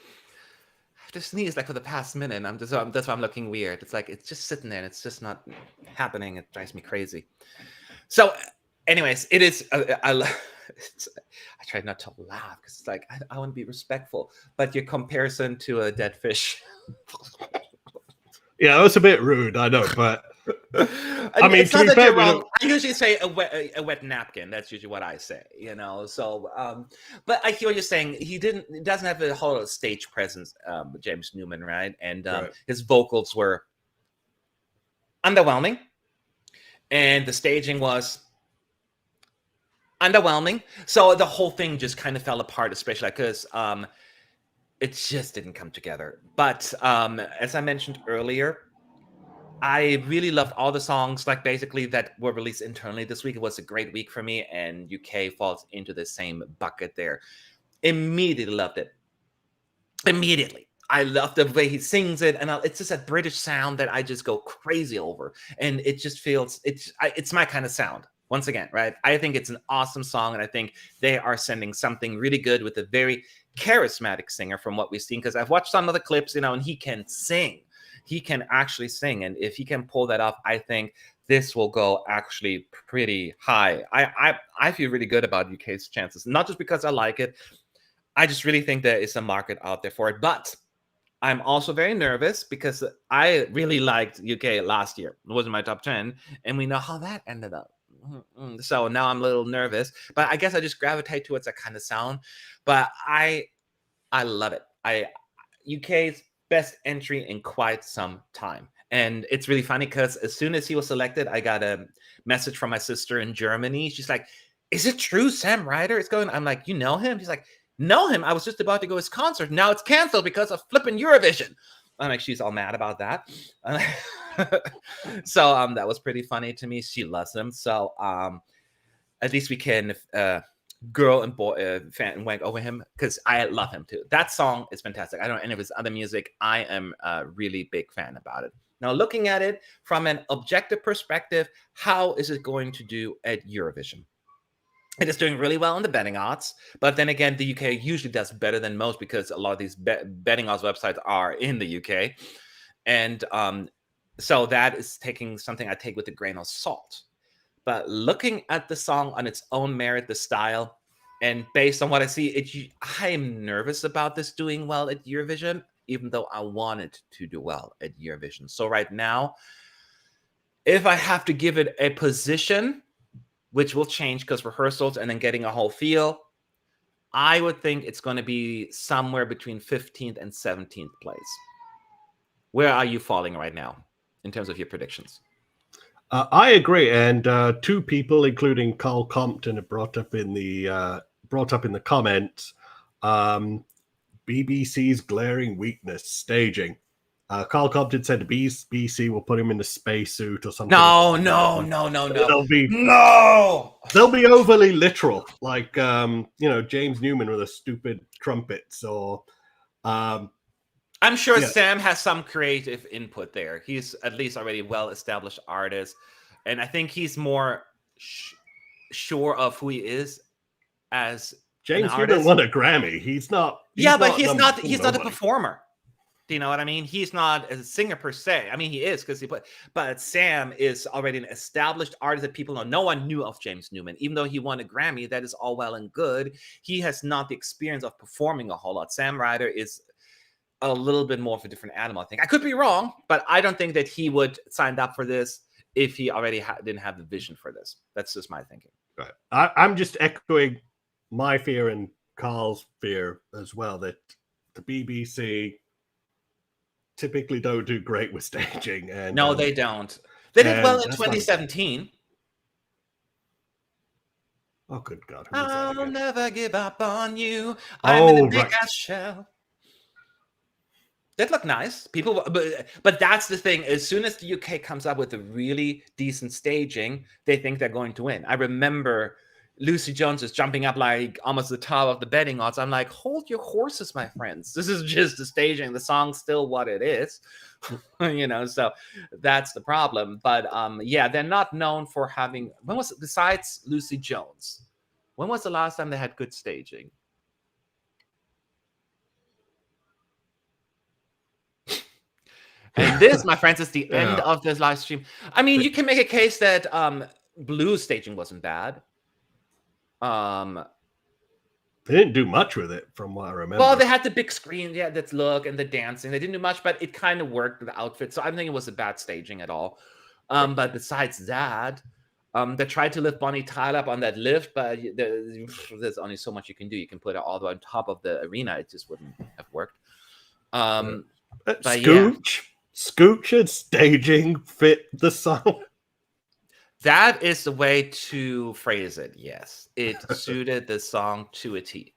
Speaker 1: I just sneezed like for the past minute. That's why I'm looking weird. It's like it's just sitting there and it's just not happening. It drives me crazy. So, anyways, it is. I try not to laugh because it's like I want to be respectful, but your comparison to a dead fish.
Speaker 2: Yeah, it was a bit rude, I know, but
Speaker 1: I mean, it's not that you're wrong. I usually say a wet napkin. That's usually what I say, So, but I hear what you're saying. He doesn't have a whole stage presence, James Newman, right? And right. His vocals were underwhelming, and the staging was underwhelming. So the whole thing just kind of fell apart, especially because it just didn't come together. But as I mentioned earlier, I really loved all the songs, like basically that were released internally this week. It was a great week for me, and UK falls into the same bucket there. Immediately loved it. Immediately. I love the way he sings it, and it's just a British sound that I just go crazy over. And it just feels, it's my kind of sound. Once again, right? I think it's an awesome song, and I think they are sending something really good with a very charismatic singer from what we've seen, because I've watched some of the clips, and he can sing. He can actually sing, and if he can pull that off, I think this will go actually pretty high. I feel really good about UK's chances, not just because I like it. I just really think there is a market out there for it, but I'm also very nervous because I really liked UK last year. It was in my top 10, and we know how that ended up. So now I'm a little nervous, but I guess I just gravitate towards that kind of sound. But I love it. UK's best entry in quite some time. And it's really funny because as soon as he was selected, I got a message from my sister in Germany. She's like, "Is it true Sam Ryder is going?" I'm like, "You know him?" She's like, "Know him. I was just about to go to his concert. Now it's canceled because of flipping Eurovision." I'm like, she's all mad about that. So that was pretty funny to me. She loves him. So at least we can girl and boy fan wank over him, because I love him too. That song is fantastic. I don't know any of his other music. I am a really big fan about it. Now, looking at it from an objective perspective, how is it going to do at Eurovision? It is doing really well in the betting odds, but then again, the UK usually does better than most because a lot of these betting odds websites are in the UK, and so that is taking something I take with a grain of salt. But looking at the song on its own merit, the style, and based on what I see, I'm nervous about this doing well at Eurovision, even though I want it to do well at Eurovision. So right now, if I have to give it a position, which will change because rehearsals and then getting a whole feel, I would think it's going to be somewhere between 15th and 17th place. Where are you falling right now in terms of your predictions?
Speaker 2: I agree, and two people, including Carl Compton, have brought up in the comments BBC's glaring weakness: staging. Carl Compton said the BBC will put him in a spacesuit or something.
Speaker 1: No.
Speaker 2: They'll be overly literal, like James Newman with a stupid trumpets, or
Speaker 1: I'm sure Sam has some creative input there. He's at least already well-established artist, and I think he's more sure of who he is as
Speaker 2: James Newman won a Grammy. He's not.
Speaker 1: But he's not a performer. Do you know what I mean? He's not a singer per se. I mean, he is because but Sam is already an established artist that people know. No one knew of James Newman, even though he won a Grammy. That is all well and good. He has not the experience of performing a whole lot. Sam Ryder is a little bit more of a different animal, I think. I could be wrong, but I don't think that he would signed up for this if he already didn't have the vision for this. That's just my thinking.
Speaker 2: Right. I'm just echoing my fear and Carl's fear as well, that the BBC typically don't do great with staging. And
Speaker 1: no, they don't. They did well in 2017.
Speaker 2: Oh, good God. Who was that
Speaker 1: I'll
Speaker 2: again?
Speaker 1: never give up on you. I'm in a
Speaker 2: Oh,
Speaker 1: big
Speaker 2: right.
Speaker 1: ass shell. That look nice. People, but that's the thing. As soon as the UK comes up with a really decent staging, they think they're going to win. I remember Lucy Jones is jumping up like almost the top of the betting odds. I'm like, hold your horses, my friends. This is just the staging. The song's still what it is, So that's the problem. But yeah, they're not known for having. When was it, besides Lucy Jones? When was the last time they had good staging? And this, my friends, is the end
Speaker 2: Yeah.
Speaker 1: of this live stream. I mean, you can make a case that blue staging wasn't bad.
Speaker 2: They didn't do much with it, from what I remember.
Speaker 1: Well, they had the big screen, yeah, that look and the dancing. They didn't do much, but it kind of worked with the outfit. So I don't think it was a bad staging at all. But besides that, they tried to lift Bonnie Tyler up on that lift, but there's only so much you can do. You can put it all the way on top of the arena. It just wouldn't have worked. But yeah.
Speaker 2: Scooch and staging fit the song.
Speaker 1: That is the way to phrase it. Yes, it suited the song to a T.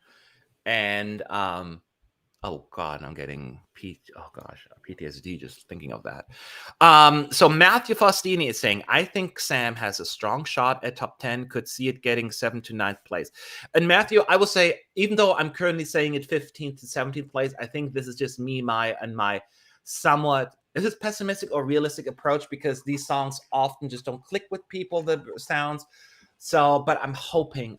Speaker 1: And oh god, I'm getting PTSD just thinking of that. So Matthew Faustini is saying, I think Sam has a strong shot at top 10. Could see it getting 7th to 9th place. And Matthew, I will say, even though I'm currently saying it 15th to 17th place, I think this is just me, my somewhat. Is this pessimistic or realistic approach? Because these songs often just don't click with people, the sounds. So, but I'm hoping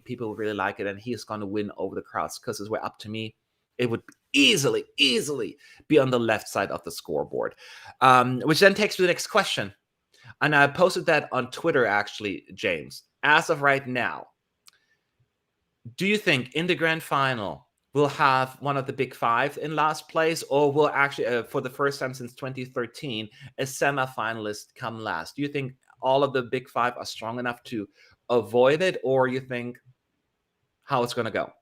Speaker 1: people will really like it and he's going to win over the crowds, because it's way up to me. It would easily be on the left side of the scoreboard. Which then takes me to the next question. And I posted that on Twitter, actually, James. As of right now, do you think in the grand final, we'll have one of the big five in last place, or will actually, for the first time since 2013, a semi-finalist come last? Do you think all of the big five are strong enough to avoid it, or you think how it's going to go?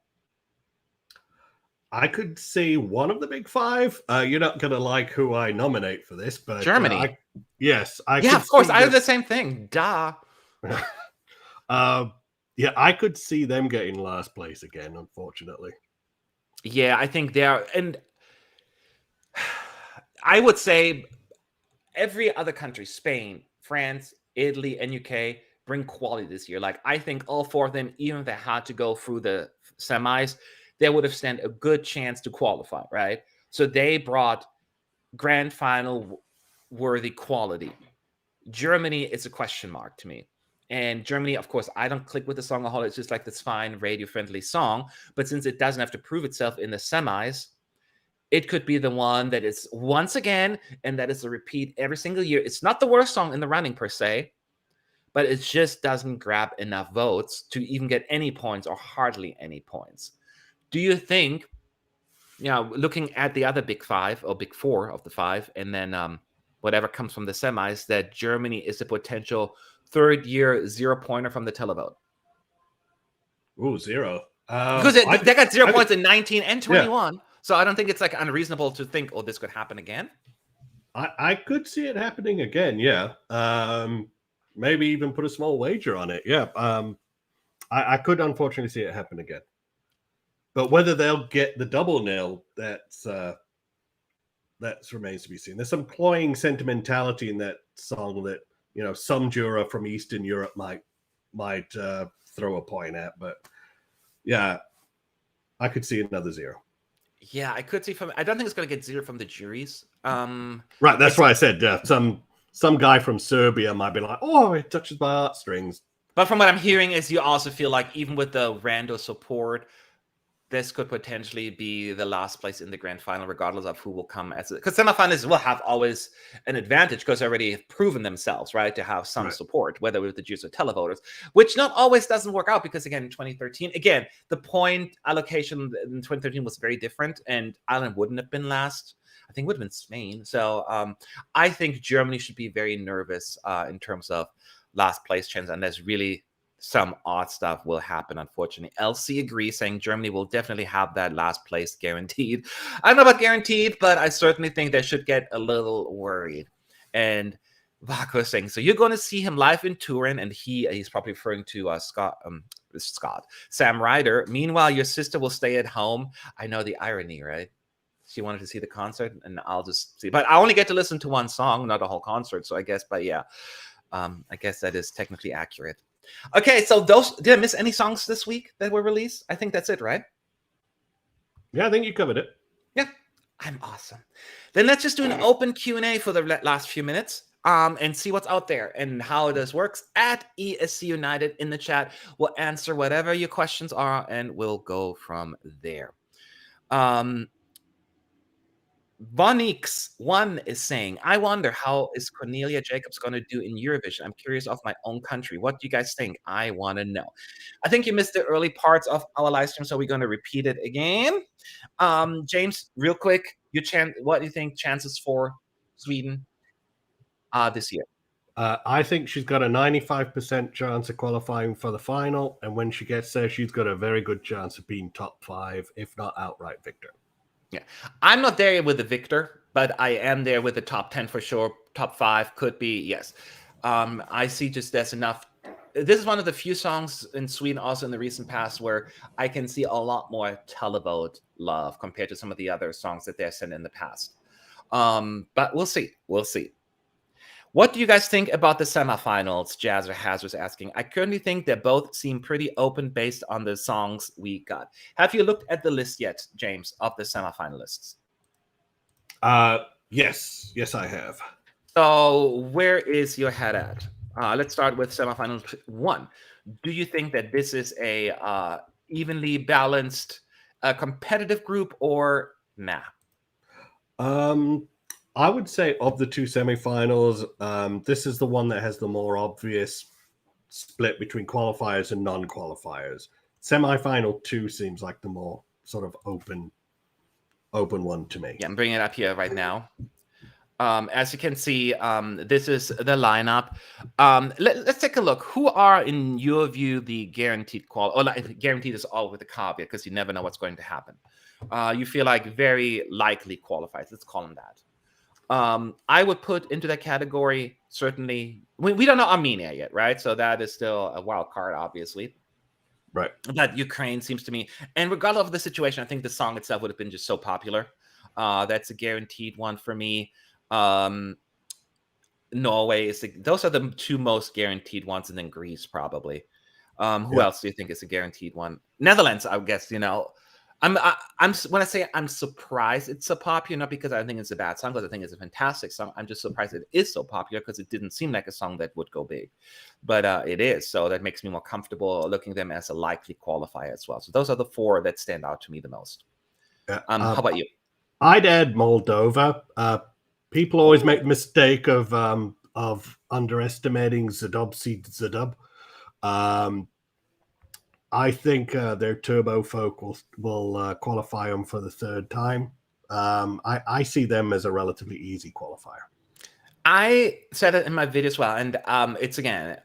Speaker 2: I could see one of the big five. You're not going to like who I nominate for this, but
Speaker 1: Germany.
Speaker 2: Yeah,
Speaker 1: of course. I have the same thing. Duh.
Speaker 2: Yeah, I could see them getting last place again, unfortunately.
Speaker 1: Yeah, I think they are. And I would say every other country, Spain, France, Italy, and UK, bring quality this year. Like, I think all four of them, even if they had to go through the semis, they would have stand a good chance to qualify, right? So they brought grand final worthy quality. Germany is a question mark to me. And Germany, of course, I don't click with the song a whole. It's just like this fine radio-friendly song. But since it doesn't have to prove itself in the semis, it could be the one that is once again, and that is a repeat every single year. It's not the worst song in the running per se, but it just doesn't grab enough votes to even get any points or hardly any points. Do you think, looking at the other big five or big four of the five, and then whatever comes from the semis, that Germany is a potential third-year zero-pointer from the televote?
Speaker 2: Ooh, zero.
Speaker 1: Because they got 0 points in 19 and 21. Yeah. So I don't think it's like unreasonable to think, oh, this could happen again.
Speaker 2: I could see it happening again, yeah. Maybe even put a small wager on it, yeah. I could unfortunately see it happen again. But whether they'll get the double nil, that's remains to be seen. There's some cloying sentimentality in that song that, some juror from Eastern Europe might throw a point at, but yeah, I could see another zero.
Speaker 1: Yeah, I could see I don't think it's going to get zero from the juries.
Speaker 2: Right, that's why I said some guy from Serbia might be like, oh, it touches my heartstrings.
Speaker 1: But from what I'm hearing is you also feel like even with the rando support, this could potentially be the last place in the grand final, regardless of who will come as it. Because semifinalists will have always an advantage because they already have proven themselves, right, to have some support, whether with the juries or televoters, which not always doesn't work out because, again, in 2013, the point allocation in 2013 was very different, and Ireland wouldn't have been last. I think it would have been Spain. So I think Germany should be very nervous in terms of last place chance, unless really some odd stuff will happen, unfortunately. Elsie agrees, saying Germany will definitely have that last place guaranteed. I don't know about guaranteed, but I certainly think they should get a little worried. And Vaco saying, so you're going to see him live in Turin, and he's probably referring to Scott Scott. Sam Ryder, meanwhile, your sister will stay at home. I know the irony, right? She wanted to see the concert, and I'll just see. But I only get to listen to one song, not a whole concert. So I guess, but yeah, I guess that is technically accurate. Okay, so did I miss any songs this week that were released? I think that's it, right?
Speaker 2: Yeah, I think you covered it.
Speaker 1: Yeah, I'm awesome. Then let's just do an open Q&A for the last few minutes. And see what's out there and how this works at ESC United in the chat. We'll answer whatever your questions are, and we'll go from there. Vonix1 is saying, I wonder how is Cornelia Jacobs going to do in Eurovision? I'm curious of my own country. What do you guys think? I want to know. I think you missed the early parts of our live stream, so we're going to repeat it again. James, real quick, what do you think chances for Sweden this year?
Speaker 2: I think she's got a 95% chance of qualifying for the final, and when she gets there, she's got a very good chance of being top 5, if not outright victor.
Speaker 1: Yeah, I'm not there with the victor, but I am there with the top 10 for sure. Top 5 could be, yes. I see just there's enough. This is one of the few songs in Sweden, also in the recent past, where I can see a lot more Televote love compared to some of the other songs that they're sent in the past. But we'll see. We'll see. What do you guys think about the semifinals? Jazzer Hazard's asking. I currently think they both seem pretty open based on the songs we got. Have you looked at the list yet, James, of the semifinalists?
Speaker 2: Yes, I have.
Speaker 1: So where is your head at? Let's start with semifinal 1. Do you think that this is a evenly balanced, competitive group, or nah?
Speaker 2: I would say of the two semifinals, this is the one that has the more obvious split between qualifiers and non-qualifiers. Semifinal 2 seems like the more sort of open one to me.
Speaker 1: Yeah, I'm bringing it up here right now. As you can see, this is the lineup. Let's take a look. Who are, in your view, the guaranteed guaranteed is all with a caveat because you never know what's going to happen. You feel like very likely qualifies. Let's call them that. I would put into that category, certainly, we don't know Armenia yet, right? So that is still a wild card, obviously.
Speaker 2: Right.
Speaker 1: But Ukraine seems to me, and regardless of the situation, I think the song itself would have been just so popular. That's a guaranteed one for me. Norway is those are the two most guaranteed ones, and then Greece probably. Who else do you think is a guaranteed one? Netherlands, I guess. I'm when I say I'm surprised it's so popular, not because I think it's a bad song, because I think it's a fantastic song. I'm just surprised it is so popular because it didn't seem like a song that would go big, but it is. So that makes me more comfortable looking at them as a likely qualifier as well. So those are the 4 that stand out to me the most. How about you?
Speaker 2: I'd add Moldova. People always make the mistake of underestimating Zadub. I think their Turbo Folk will qualify them for the 3rd time. I see them as a relatively easy qualifier.
Speaker 1: I said it in my video as well, and it's again,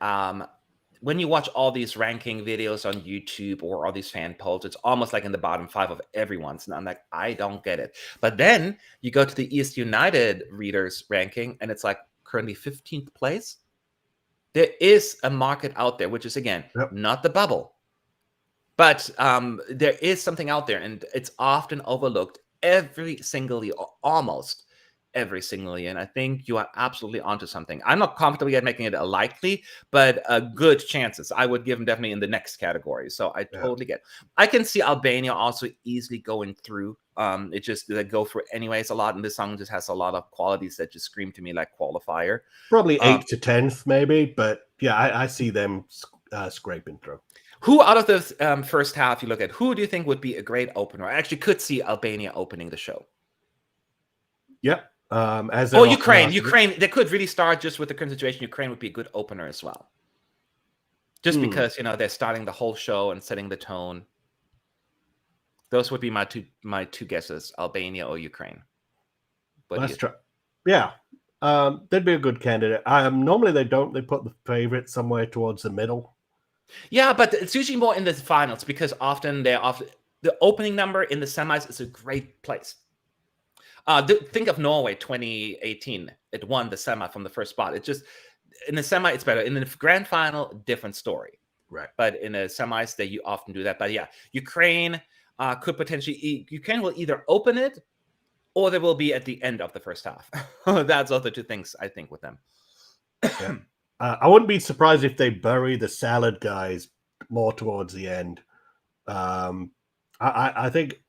Speaker 1: when you watch all these ranking videos on YouTube or all these fan polls, it's almost like in the bottom 5 of everyone's, and I'm like, I don't get it. But then you go to the ESC United readers ranking, and it's like currently 15th place. There is a market out there, which is again not the bubble. But there is something out there, and it's often overlooked every single year, or almost every single year. And I think you are absolutely onto something. I'm not comfortable yet making it a likely, but good chances. I would give them definitely in the next category. So I totally get it. I can see Albania also easily going through. It just they go through anyways a lot, and this song just has a lot of qualities that just scream to me like qualifier.
Speaker 2: Probably 8th to 10th, maybe, but yeah, I see them scraping through.
Speaker 1: Who out of the first half you look at, who do you think would be a great opener? I actually could see Albania opening the show.
Speaker 2: Yep.
Speaker 1: Ukraine. They could really start just with the current situation. Ukraine would be a good opener as well. Just because, they're starting the whole show and setting the tone. Those would be my two guesses, Albania or Ukraine.
Speaker 2: Let's try. Yeah. They'd be a good candidate. Normally they don't. They put the favorite somewhere towards the middle.
Speaker 1: Yeah, but it's usually more in the finals because often the opening number in the semis is a great place. Think of Norway 2018. It won the semi from the first spot. It's just in the semi, it's better. In the grand final, different story.
Speaker 2: Right.
Speaker 1: But in a semis, you often do that. But yeah, Ukraine could potentially, Ukraine will either open it or they will be at the end of the first half. That's all the two things I think with them.
Speaker 2: Yeah. I wouldn't be surprised if they bury the salad guys more towards the end. I think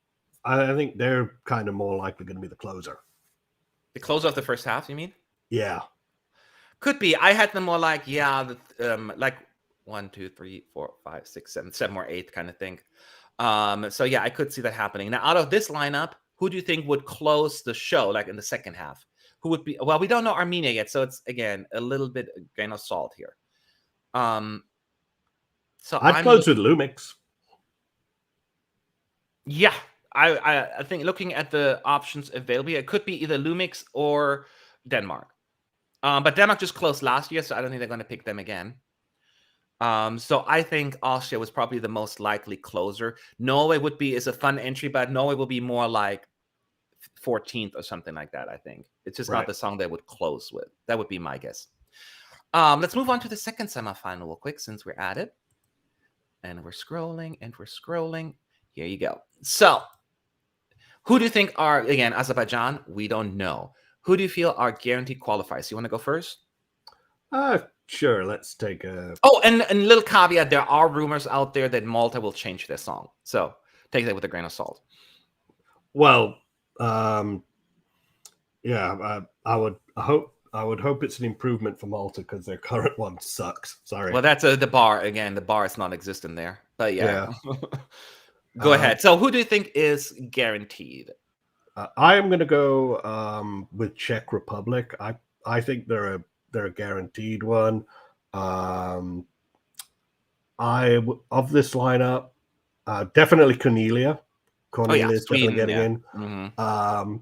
Speaker 2: they're kind of more likely going to be the closer.
Speaker 1: The close of the first half, you mean?
Speaker 2: Yeah.
Speaker 1: Could be. I had them more like, like 1, 2, 3, 4, 5, 6, 7, 7 or 8 kind of thing. So yeah, I could see that happening. Now, out of this lineup, who do you think would close the show, like in the second half? Who would be? Well, we don't know Armenia yet, so it's again a little bit a grain of salt here. So
Speaker 2: I'd close with Lumix.
Speaker 1: Yeah, I think looking at the options available, it could be either Lumix or Denmark. But Denmark just closed last year, so I don't think they're going to pick them again. So I think Austria was probably the most likely closer. Norway is a fun entry, but Norway will be more like 14th or something like that, I think. It's just not the song they would close with. That would be my guess. Let's move on to the second semifinal real quick since we're at it. And we're scrolling and we're scrolling. Here you go. So, who do you think are, again, Azerbaijan? We don't know. Who do you feel are guaranteed qualifiers? You want to go first?
Speaker 2: Sure. Let's take a...
Speaker 1: Oh, and little caveat, there are rumors out there that Malta will change their song. So, take that with a grain of salt.
Speaker 2: Well, yeah, I would hope it's an improvement for Malta because their current one sucks. Sorry.
Speaker 1: Well, that's the bar. Again, the bar is non-existent there. But yeah. Go ahead. So who do you think is guaranteed?
Speaker 2: I am going to go with Czech Republic. I think they're a guaranteed one. Of this lineup, definitely Cornelia. Cornelia's definitely getting in.
Speaker 1: Mm-hmm.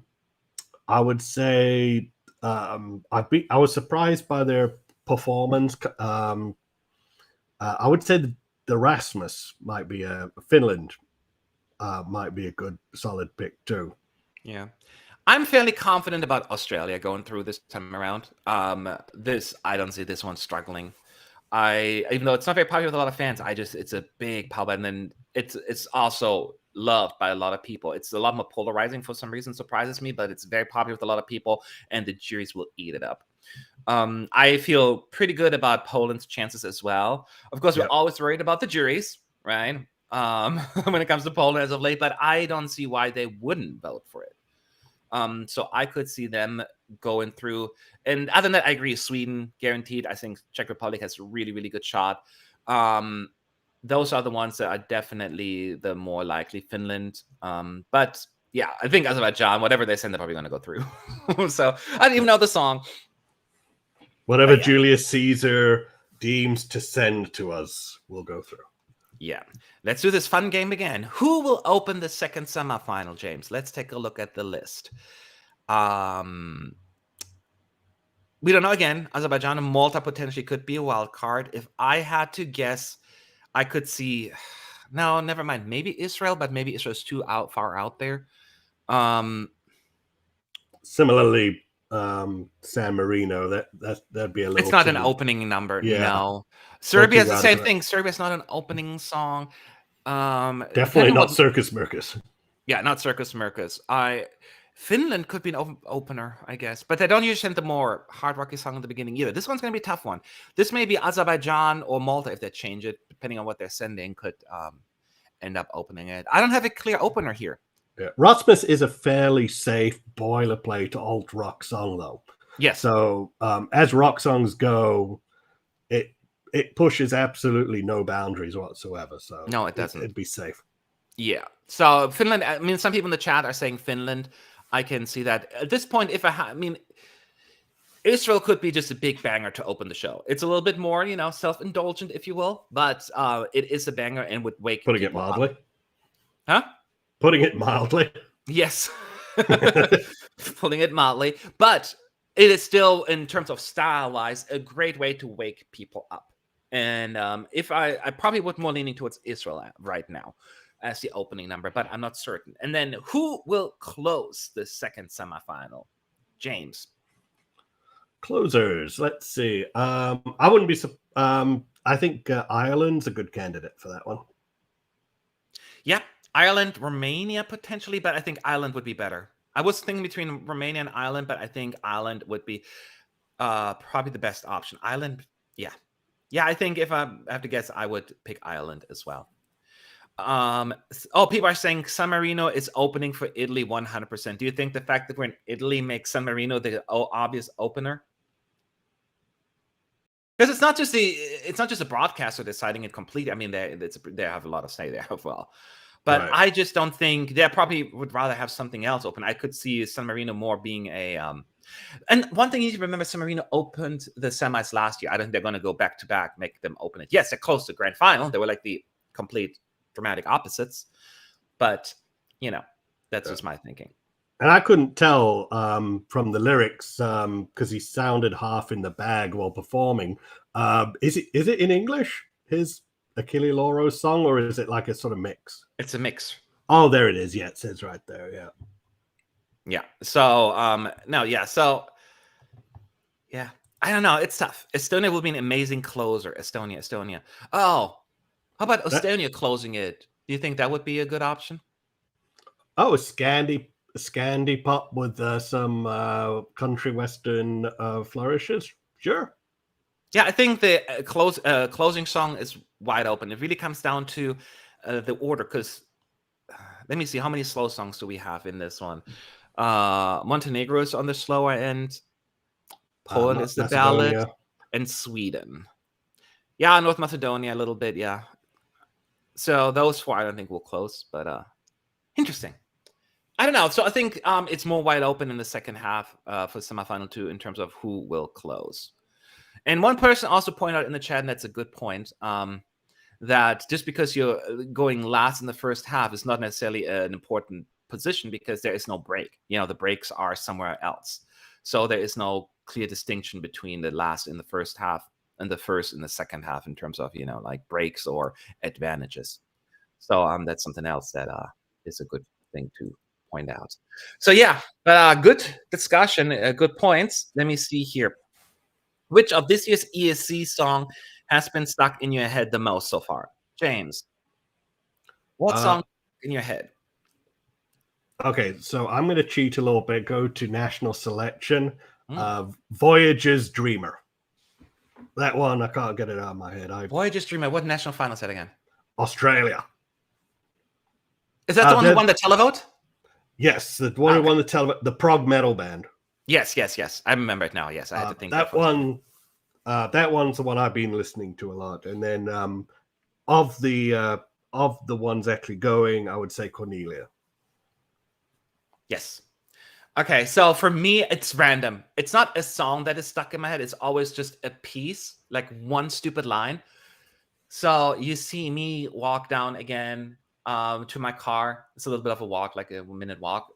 Speaker 2: I would say I was surprised by their performance. I would say the Rasmus might be Finland. Might be a good solid pick too.
Speaker 1: Yeah, I'm fairly confident about Australia going through this time around. I don't see this one struggling. Even though it's not very popular with a lot of fans, it's a big pub, and then it's also loved by a lot of people. It's a lot more polarizing for some reason, surprises me, but it's very popular with a lot of people, and the juries will eat it up. I feel pretty good about Poland's chances as well. Of course, we're always worried about the juries, right? When it comes to Poland as of late, but I don't see why they wouldn't vote for it. So I could see them going through. And other than that, I agree. Sweden guaranteed. I think Czech Republic has a really, really good shot. Those are the ones that are definitely the more likely. Finland. But yeah, I think Azerbaijan, whatever they send, they're probably going to go through. So I don't even know the song.
Speaker 2: Whatever Julius Caesar deems to send to us, we'll go through.
Speaker 1: Yeah. Let's do this fun game again. Who will open the second semifinal, James? Let's take a look at the list. We don't know again. Azerbaijan and Malta potentially could be a wild card. If I had to guess, I could see... No, never mind. Maybe Israel, but maybe Israel's too far out there.
Speaker 2: Similarly, San Marino, that'd be a little...
Speaker 1: It's not an opening number.
Speaker 2: Yeah.
Speaker 1: No. Serbia is the same thing. Serbia's not an opening song.
Speaker 2: Definitely not Circus Mercus.
Speaker 1: Yeah, not Circus Mercus. Finland could be an opener, I guess. But they don't usually send the more hard rocky song in the beginning either. This one's going to be a tough one. This may be Azerbaijan or Malta, if they change it, depending on what they're sending, could end up opening it. I don't have a clear opener here.
Speaker 2: Yeah. Rasmus is a fairly safe boilerplate alt rock song, though.
Speaker 1: Yes.
Speaker 2: So as rock songs go, it pushes absolutely no boundaries whatsoever. So
Speaker 1: no, it doesn't.
Speaker 2: It'd be safe.
Speaker 1: Yeah. So Finland, I mean, some people in the chat are saying Finland. I can see that. At this point, Israel could be just a big banger to open the show. It's a little bit more, self-indulgent, if you will, but it is a banger and would wake
Speaker 2: Putting it mildly.
Speaker 1: Up. Huh?
Speaker 2: Putting it mildly.
Speaker 1: Yes. Putting it mildly. But it is still, in terms of style-wise, a great way to wake people up. And if I probably would more leaning towards Israel right now as the opening number, but I'm not certain. And then who will close the second semifinal? James.
Speaker 2: Closers. Let's see. I wouldn't be. I think Ireland's a good candidate for that one.
Speaker 1: Yeah, Ireland, Romania potentially, but I think Ireland would be better. I was thinking between Romania and Ireland, but I think Ireland would be probably the best option. Ireland, yeah. I think if I have to guess, I would pick Ireland as well. People are saying San Marino is opening for Italy 100%. Do you think the fact that we're in Italy makes San Marino the obvious opener? Because it's not just a broadcaster deciding it completely. I mean, they have a lot of say there as well. But
Speaker 2: Right.
Speaker 1: I just don't think they probably would rather have something else open. I could see San Marino more being a and one thing you need to remember, San Marino opened the semis last year. I don't think they're going to go back to back, make them open it. Yes, they're close to grand final. They were like the complete dramatic opposites. But, that's just my thinking.
Speaker 2: And I couldn't tell from the lyrics because he sounded half in the bag while performing. Is it in English, his Achille Lauro song, or is it like a sort of mix?
Speaker 1: It's a mix.
Speaker 2: Oh, there it is. Yeah, it says right there. Yeah.
Speaker 1: Yeah. So, no, yeah. So, yeah. I don't know. It's tough. Estonia will be an amazing closer. Estonia. Oh, how about Estonia closing it? Do you think that would be a good option?
Speaker 2: Oh, a Scandi pop with some country western flourishes. Sure.
Speaker 1: Yeah, I think the closing song is wide open. It really comes down to the order, because let me see, how many slow songs do we have in this one? Montenegro is on the slower end. Poland is the ballad, and Sweden. Yeah, North Macedonia a little bit. Yeah. So those four I don't think will close, but interesting. I don't know. So I think it's more wide open in the second half for semifinal 2 in terms of who will close. And one person also pointed out in the chat, and that's a good point, that just because you're going last in the first half is not necessarily an important position, because there is no break. The breaks are somewhere else. So there is no clear distinction between the last in the first half and the first in the second half in terms of, like breaks or advantages. So that's something else that is a good thing to point out. So yeah, good discussion, good points. Let me see here. Which of this year's ESC song has been stuck in your head the most so far? James, what song in your head?
Speaker 2: Okay, so I'm going to cheat a little bit, go to national selection. Voyager's Dreamer. That one, I can't get it out of my head.
Speaker 1: Voyager's Dreamer. What national final is that again?
Speaker 2: Australia.
Speaker 1: Is that the one who won the televote?
Speaker 2: Yes, the one who won the televote, the prog metal band.
Speaker 1: Yes. I remember it now. Yes, I had to think
Speaker 2: that one. That one's the one I've been listening to a lot. And then of the ones actually going, I would say Cornelia.
Speaker 1: Yes. Okay, so for me, it's random. It's not a song that is stuck in my head. It's always just a piece, like one stupid line. So you see me walk down again to my car. It's a little bit of a walk, like a minute walk,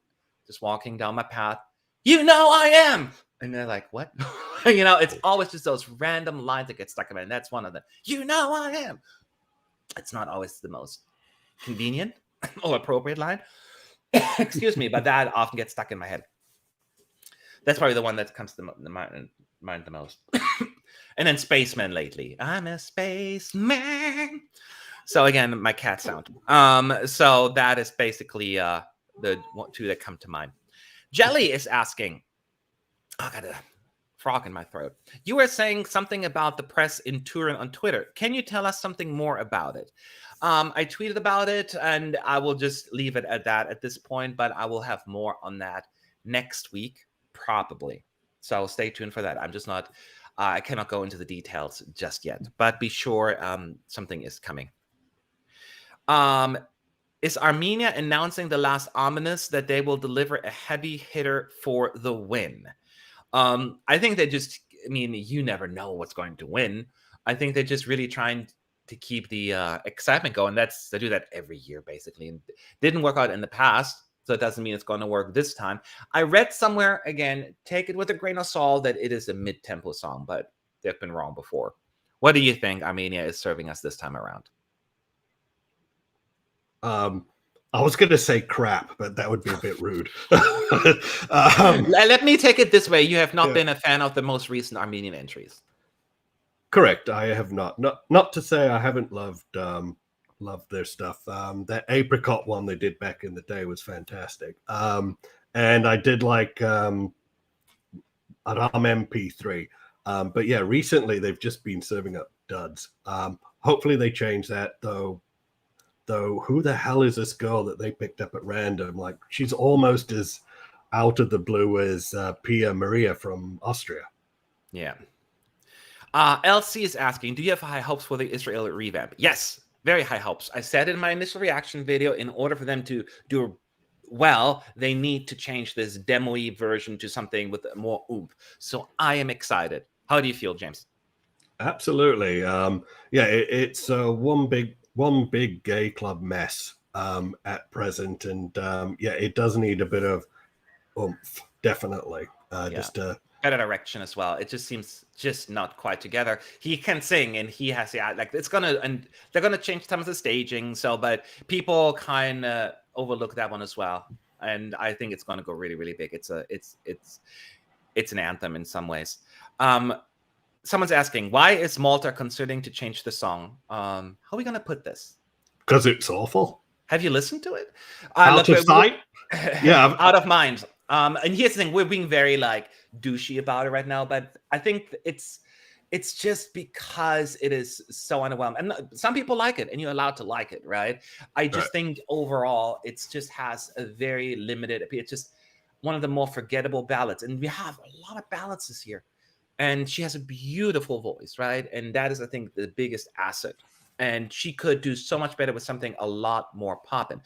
Speaker 1: just walking down my path. I am. And they're like, what? It's always just those random lines that get stuck in my head. And that's one of them. I am. It's not always the most convenient or appropriate line. Excuse me, but that often gets stuck in my head. That's probably the one that comes to mind the most. And then Spaceman lately. I'm a spaceman. So again, my cat sound. So that is basically the two that come to mind. Jelly is asking, I got a frog in my throat. You were saying something about the press in Turin on Twitter. Can you tell us something more about it? I tweeted about it, and I will just leave it at that at this point, but I will have more on that next week, probably. So stay tuned for that. I'm just not, I cannot go into the details just yet, but be sure something is coming. Is Armenia announcing the last ominous that they will deliver a heavy hitter for the win? I think you never know what's going to win. I think they're just really trying to keep the excitement going. They do that every year, basically. And didn't work out in the past, so it doesn't mean it's going to work this time. I read somewhere, again, take it with a grain of salt, that it is a mid-tempo song, but they've been wrong before. What do you think Armenia is serving us this time around?
Speaker 2: I was going to say crap, but that would be a bit rude.
Speaker 1: Let me take it this way. You have not been a fan of the most recent Armenian entries.
Speaker 2: Correct. I have not. Not to say I haven't loved their stuff. That apricot one they did back in the day was fantastic. And I did like Aram MP3. But yeah, recently they've just been serving up duds. Hopefully they change that though. Though, who the hell is this girl that they picked up at random? Like, she's almost as out of the blue as Pia Maria from Austria.
Speaker 1: Yeah. LC is asking, do you have high hopes for the Israel revamp? Yes, very high hopes. I said in my initial reaction video, in order for them to do well, they need to change this demo-y version to something with more oomph. So I am excited. How do you feel, James?
Speaker 2: Absolutely. Yeah, it's one big gay club mess at present, and yeah, it does need a bit of oomph, definitely. Just
Speaker 1: better direction as well. It just seems just not quite together. He can sing, and he has like and they're gonna change some of the staging. So, but people kind of overlook that one as well, and I think it's gonna go really, really big. It's an anthem in some ways. Someone's asking, why is Malta considering to change the song? How are we gonna put this?
Speaker 2: Because it's awful.
Speaker 1: Have you listened to it?
Speaker 2: Out of sight? Yeah.
Speaker 1: Out of mind. And here's the thing, we're being very like douchey about it right now, but I think it's just because it is so underwhelming. And some people like it, and you're allowed to like it, right? I just think overall it's just has a very limited appeal. It's just one of the more forgettable ballads. And we have a lot of ballads this year. And she has a beautiful voice, right? And that is, I think, the biggest asset. And she could do so much better with something a lot more poppin'.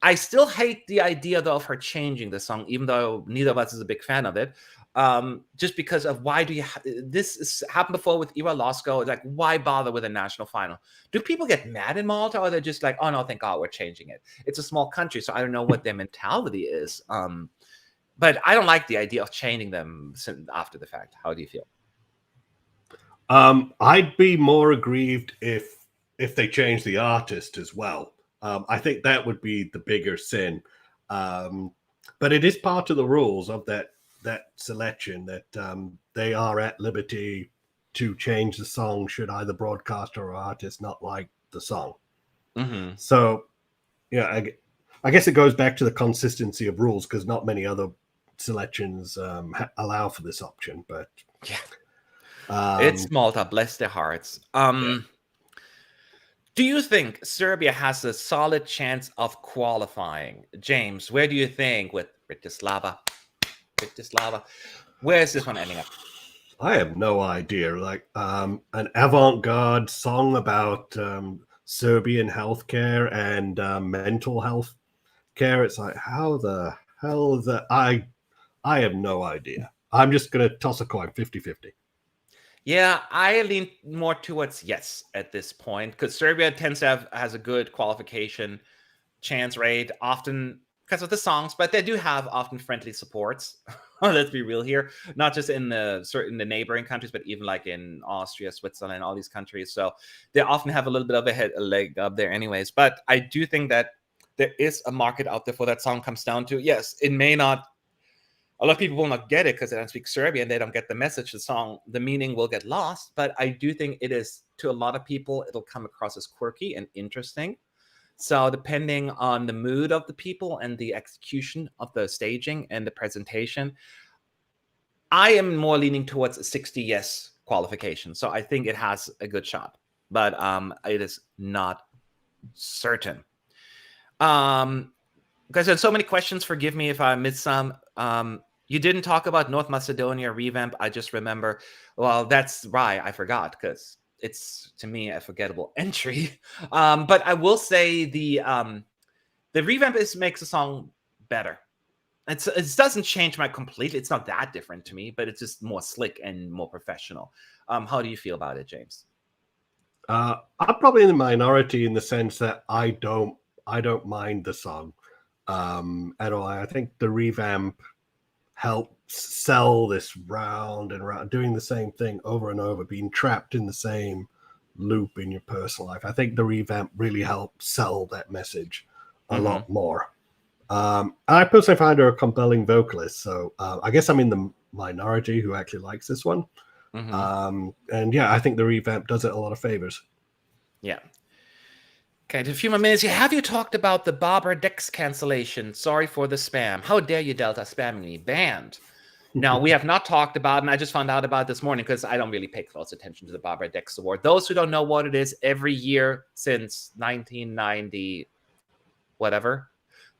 Speaker 1: I still hate the idea, though, of her changing the song, even though neither of us is a big fan of it. Just because of why do you... this has happened before with Ira Losko. Like, why bother with a national final? Do people get mad in Malta, or they're just like, oh, no, thank God we're changing it? It's a small country, so I don't know what their mentality is. But I don't like the idea of changing them after the fact. How do you feel?
Speaker 2: I'd be more aggrieved if they change the artist as well. I think that would be the bigger sin. But it is part of the rules of that selection that they are at liberty to change the song should either broadcaster or artist not like the song.
Speaker 1: Mm-hmm.
Speaker 2: So, yeah, I guess it goes back to the consistency of rules, because not many other selections allow for this option. But
Speaker 1: yeah, it's Malta, bless their hearts. Do you think Serbia has a solid chance of qualifying? James, where do you think with Bratislava? Where is this one ending up?
Speaker 2: I have no idea. Like an avant-garde song about Serbian healthcare and mental health care. It's like, how the hell is that? I have no idea. I'm just going to toss a coin 50-50.
Speaker 1: Yeah, I lean more towards yes at this point, because Serbia has a good qualification chance rate, often because of the songs, but they do have often friendly supports. Let's be real here, not just in the neighboring countries, but even like in Austria, Switzerland, all these countries. So they often have a little bit of a leg up there anyways. But I do think that there is a market out there for that song. Comes down to, yes, it may not, a lot of people will not get it because they don't speak Serbian. They don't get the message, the song, the meaning will get lost. But I do think it is, to a lot of people, it'll come across as quirky and interesting. So depending on the mood of the people and the execution of the staging and the presentation, I am more leaning towards a 60 yes qualification. So I think it has a good shot, but it is not certain. Guys, there's so many questions. Forgive me if I missed some. You didn't talk about North Macedonia revamp. I just remember. Well, that's right. I forgot, because it's, to me, a forgettable entry. But I will say the revamp makes the song better. It doesn't change my completely. It's not that different to me, but it's just more slick and more professional. How do you feel about it, James?
Speaker 2: I'm probably in the minority in the sense that I don't mind the song at all. I think the revamp helps sell this round and round, doing the same thing over and over, being trapped in the same loop in your personal life. I think the revamp really helped sell that message a lot more. I personally find her a compelling vocalist, so I guess I'm in the minority who actually likes this one. And yeah, I think the revamp does it a lot of favors.
Speaker 1: Yeah. Okay, a few more minutes here. Have you talked about the Barbara Dex cancellation? Sorry for the spam. How dare you, Delta, spamming me? Banned. No, we have not talked about, and I just found out about this morning because I don't really pay close attention to the Barbara Dex Award. Those who don't know what it is, every year since 1990, whatever,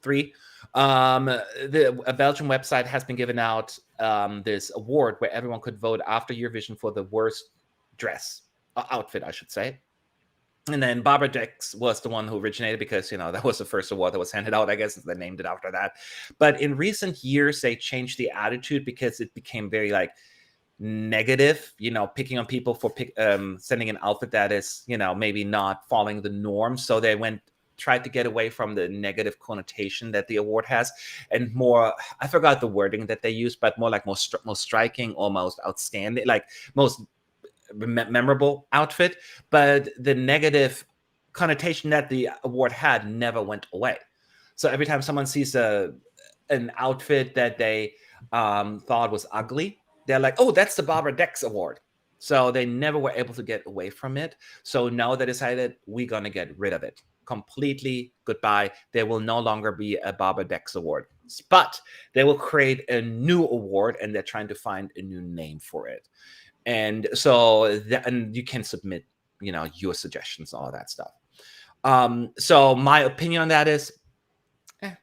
Speaker 1: 3, a Belgian website has been given out this award where everyone could vote after Eurovision for the worst dress, outfit, I should say. And then Barbara Dex was the one who originated because, that was the first award that was handed out, I guess, they named it after that. But in recent years, they changed the attitude because it became very, negative, picking on people for sending an outfit that is, maybe not following the norm. So they tried to get away from the negative connotation that the award has and more, I forgot the wording that they used, but more like most striking, almost outstanding, like most memorable outfit, but the negative connotation that the award had never went away. So every time someone sees an outfit that they thought was ugly, they're like, oh, that's the Barbara Dex Award. So they never were able to get away from it. So now they decided we're going to get rid of it completely. Goodbye. There will no longer be a Barbara Dex Award, but they will create a new award, and they're trying to find a new name for it. And so and you can submit, your suggestions, all of that stuff. So my opinion on that is, I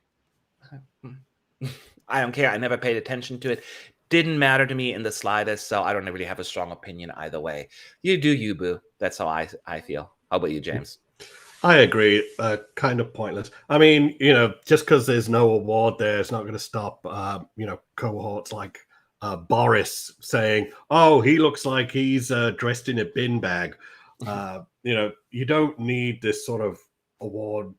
Speaker 1: don't care. I never paid attention to it. Didn't matter to me in the slightest. So I don't really have a strong opinion either way. You do you, boo. That's how I feel. How about you, James?
Speaker 2: I agree. Kind of pointless. I mean, just because there's no award there, it's not going to stop, cohorts like Boris saying, "Oh, he looks like he's dressed in a bin bag." You don't need this sort of award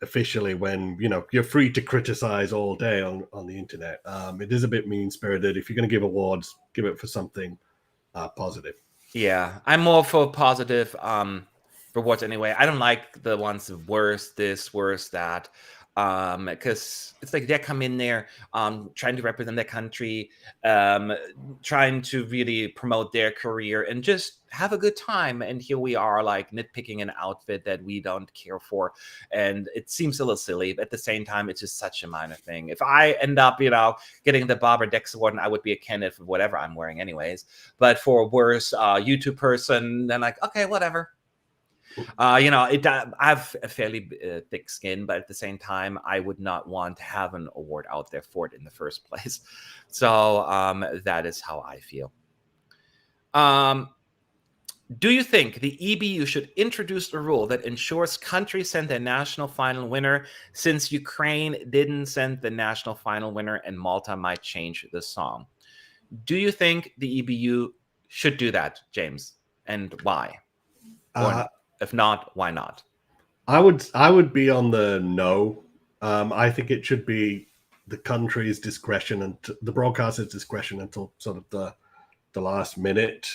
Speaker 2: officially when you're free to criticize all day on the internet. It is a bit mean spirited. If you're going to give awards, give it for something positive.
Speaker 1: Yeah, I'm more for positive rewards anyway. I don't like the ones worst this, worst that, because it's like they come in there trying to represent their country, trying to really promote their career and just have a good time. And here we are, like nitpicking an outfit that we don't care for, and it seems a little silly. But at the same time, it's just such a minor thing. If I end up, getting the Barbara Dex Award, and I would be a candidate for whatever I'm wearing, anyways. But for a worse YouTube person, then like, okay, whatever. I have a fairly thick skin, but at the same time, I would not want to have an award out there for it in the first place. So that is how I feel. Do you think the EBU should introduce a rule that ensures countries send their national final winner, since Ukraine didn't send the national final winner and Malta might change the song? Do you think the EBU should do that, James? And why? Or if not, why not?
Speaker 2: I would be on the no. I think it should be the country's discretion and the broadcaster's discretion until sort of the last minute.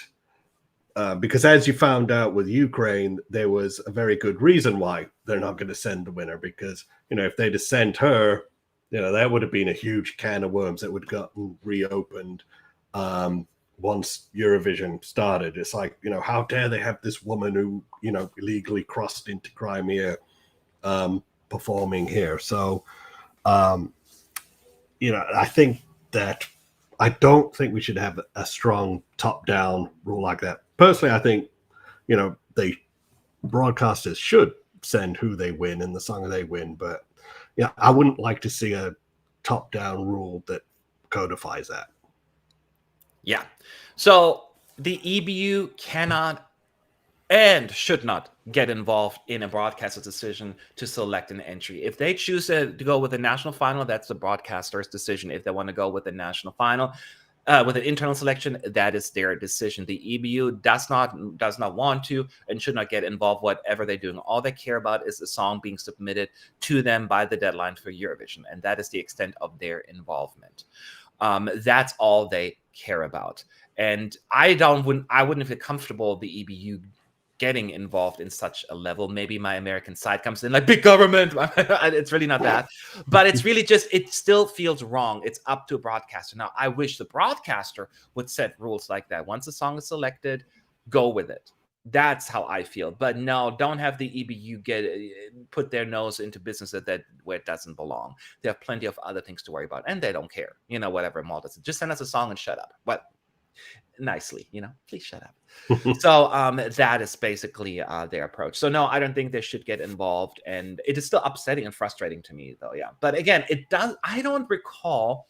Speaker 2: Because as you found out with Ukraine, there was a very good reason why they're not going to send the winner. Because if they'd have sent her, that would have been a huge can of worms that would have gotten reopened once Eurovision started. It's like, how dare they have this woman who illegally crossed into Crimea performing here? So, I think that I don't think we should have a strong top-down rule like that. Personally, I think, they broadcasters should send who they win and the song they win. But yeah, I wouldn't like to see a top-down rule that codifies that.
Speaker 1: Yeah. So the EBU cannot and should not get involved in a broadcaster's decision to select an entry. If they choose to go with the national final, that's the broadcaster's decision. If they want to go with the national final, with an internal selection, that is their decision. The EBU does not want to and should not get involved. Whatever they're doing, all they care about is the song being submitted to them by the deadline for Eurovision, and that is the extent of their involvement. That's all they care about. And I wouldn't feel comfortable the EBU getting involved in such a level. Maybe my American side comes in like big government. It's really not that, but it's really just, it still feels wrong. It's up to a broadcaster. Now, I wish the broadcaster would set rules like that. Once a song is selected, go with it. That's how I feel. But no, don't have the EBU put their nose into business that where it doesn't belong. They have plenty of other things to worry about, and they don't care. Whatever Malta says. Just send us a song and shut up. But nicely, please shut up. So that is basically their approach. So no, I don't think they should get involved, and it is still upsetting and frustrating to me, though. Yeah, but again, I don't recall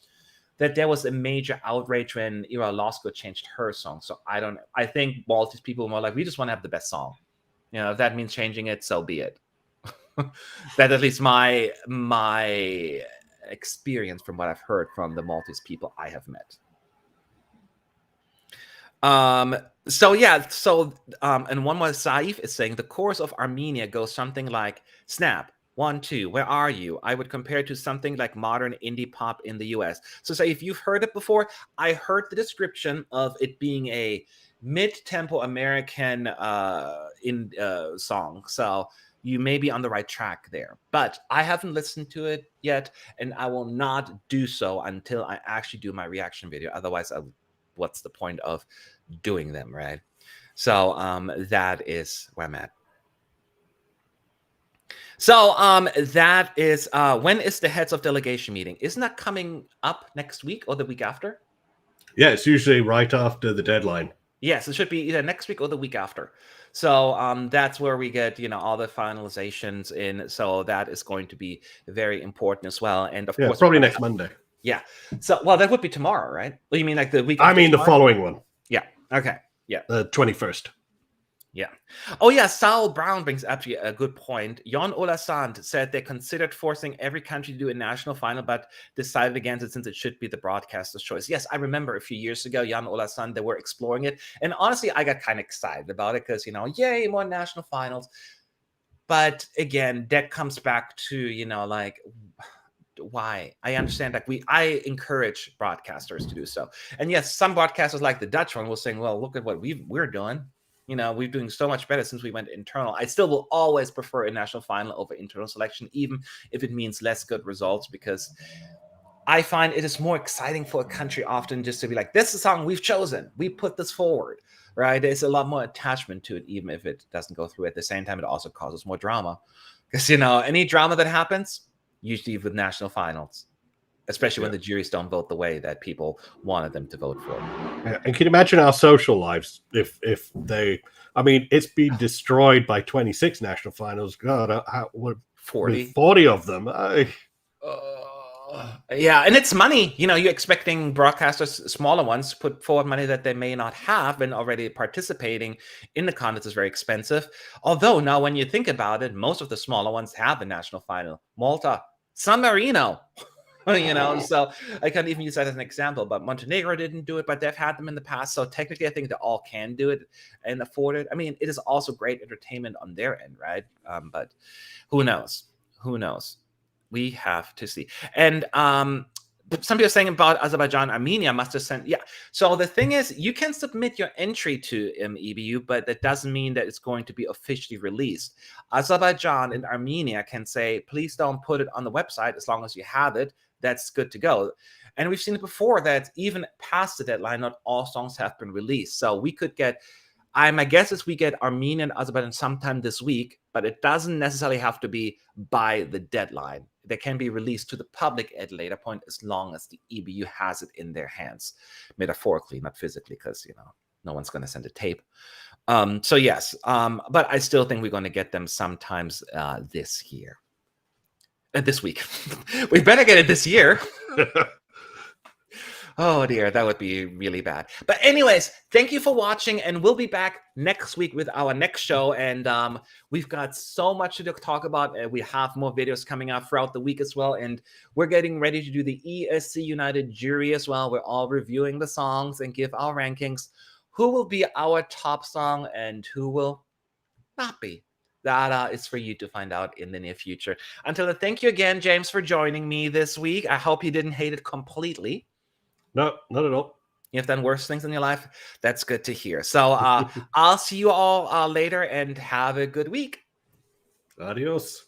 Speaker 1: that there was a major outrage when Ira Losko changed her song. So I think Maltese people were more like, we just want to have the best song. If that means changing it, so be it. That at least my experience from what I've heard from the Maltese people I have met. And one more, Saif is saying the chorus of Armenia goes something like, snap, 1, 2, where are you? I would compare it to something like modern indie pop in the US. So Saif, you've heard it before. I heard the description of it being a mid-tempo American song. So you may be on the right track there, but I haven't listened to it yet, and I will not do so until I actually do my reaction video. Otherwise, what's the point of doing them, right? So that is where I'm at. So that is when is the heads of delegation meeting? Isn't that coming up next week or the week after?
Speaker 2: Yeah, it's usually right after the deadline.
Speaker 1: Yes, it should be either next week or the week after. So that's where we get all the finalizations in. So that is going to be very important as well. And of course,
Speaker 2: probably next Monday.
Speaker 1: Yeah. So that would be tomorrow, right? Well, you mean like the week?
Speaker 2: I mean the following one.
Speaker 1: Yeah. Okay. Yeah.
Speaker 2: The 21st.
Speaker 1: Yeah. Oh, yeah. Sal Brown brings up a good point. Jon Olasand said they considered forcing every country to do a national final, but decided against it since it should be the broadcaster's choice. Yes, I remember a few years ago, Jon Olasand, they were exploring it. And honestly, I got kind of excited about it because, yay, more national finals. But again, that comes back to, like, why? I understand that I encourage broadcasters to do so. And yes, some broadcasters like the Dutch one will say, well, look at what we're doing. We're doing so much better since we went internal. I still will always prefer a national final over internal selection, even if it means less good results, because I find it is more exciting for a country often just to be like, this is a song we've chosen. We put this forward, right? There's a lot more attachment to it, even if it doesn't go through. At the same time, it also causes more drama. Because, any drama that happens, usually with national finals, especially when the juries don't vote the way that people wanted them to vote for.
Speaker 2: Yeah. And can you imagine our social lives if they, it's been destroyed by 26 national finals. God, what 40 of them.
Speaker 1: Yeah, and it's money. You're expecting broadcasters, smaller ones, to put forward money that they may not have, and already participating in the contest is very expensive. Although now, when you think about it, most of the smaller ones have a national final. Malta, San Marino. So I can't even use that as an example, but Montenegro didn't do it, but they've had them in the past. So technically, I think they all can do it and afford it. It is also great entertainment on their end, right? But who knows? We have to see. And some people are saying about Azerbaijan, Armenia must have sent. Yeah. So the thing is, you can submit your entry to EBU, but that doesn't mean that it's going to be officially released. Azerbaijan and Armenia can say, please don't put it on the website as long as you have it. That's good to go. And we've seen it before that even past the deadline, not all songs have been released. So we could get, my guess is we get Armenia and Azerbaijan sometime this week, but it doesn't necessarily have to be by the deadline. They can be released to the public at a later point as long as the EBU has it in their hands, metaphorically, not physically, because, no one's going to send a tape. So yes, but I still think we're going to get them sometimes this year. This week. We better get it this year. Oh dear, that would be really bad. But anyways, thank you for watching, and we'll be back next week with our next show. And we've got so much to talk about. We have more videos coming out throughout the week as well. And we're getting ready to do the ESC United jury as well. We're all reviewing the songs and give our rankings. Who will be our top song and who will not be? That is for you to find out in the near future. Until then, thank you again, James, for joining me this week. I hope you didn't hate it completely.
Speaker 2: No, not at all.
Speaker 1: You've done worse things in your life. That's good to hear. So I'll see you all later, and have a good week.
Speaker 2: Adios.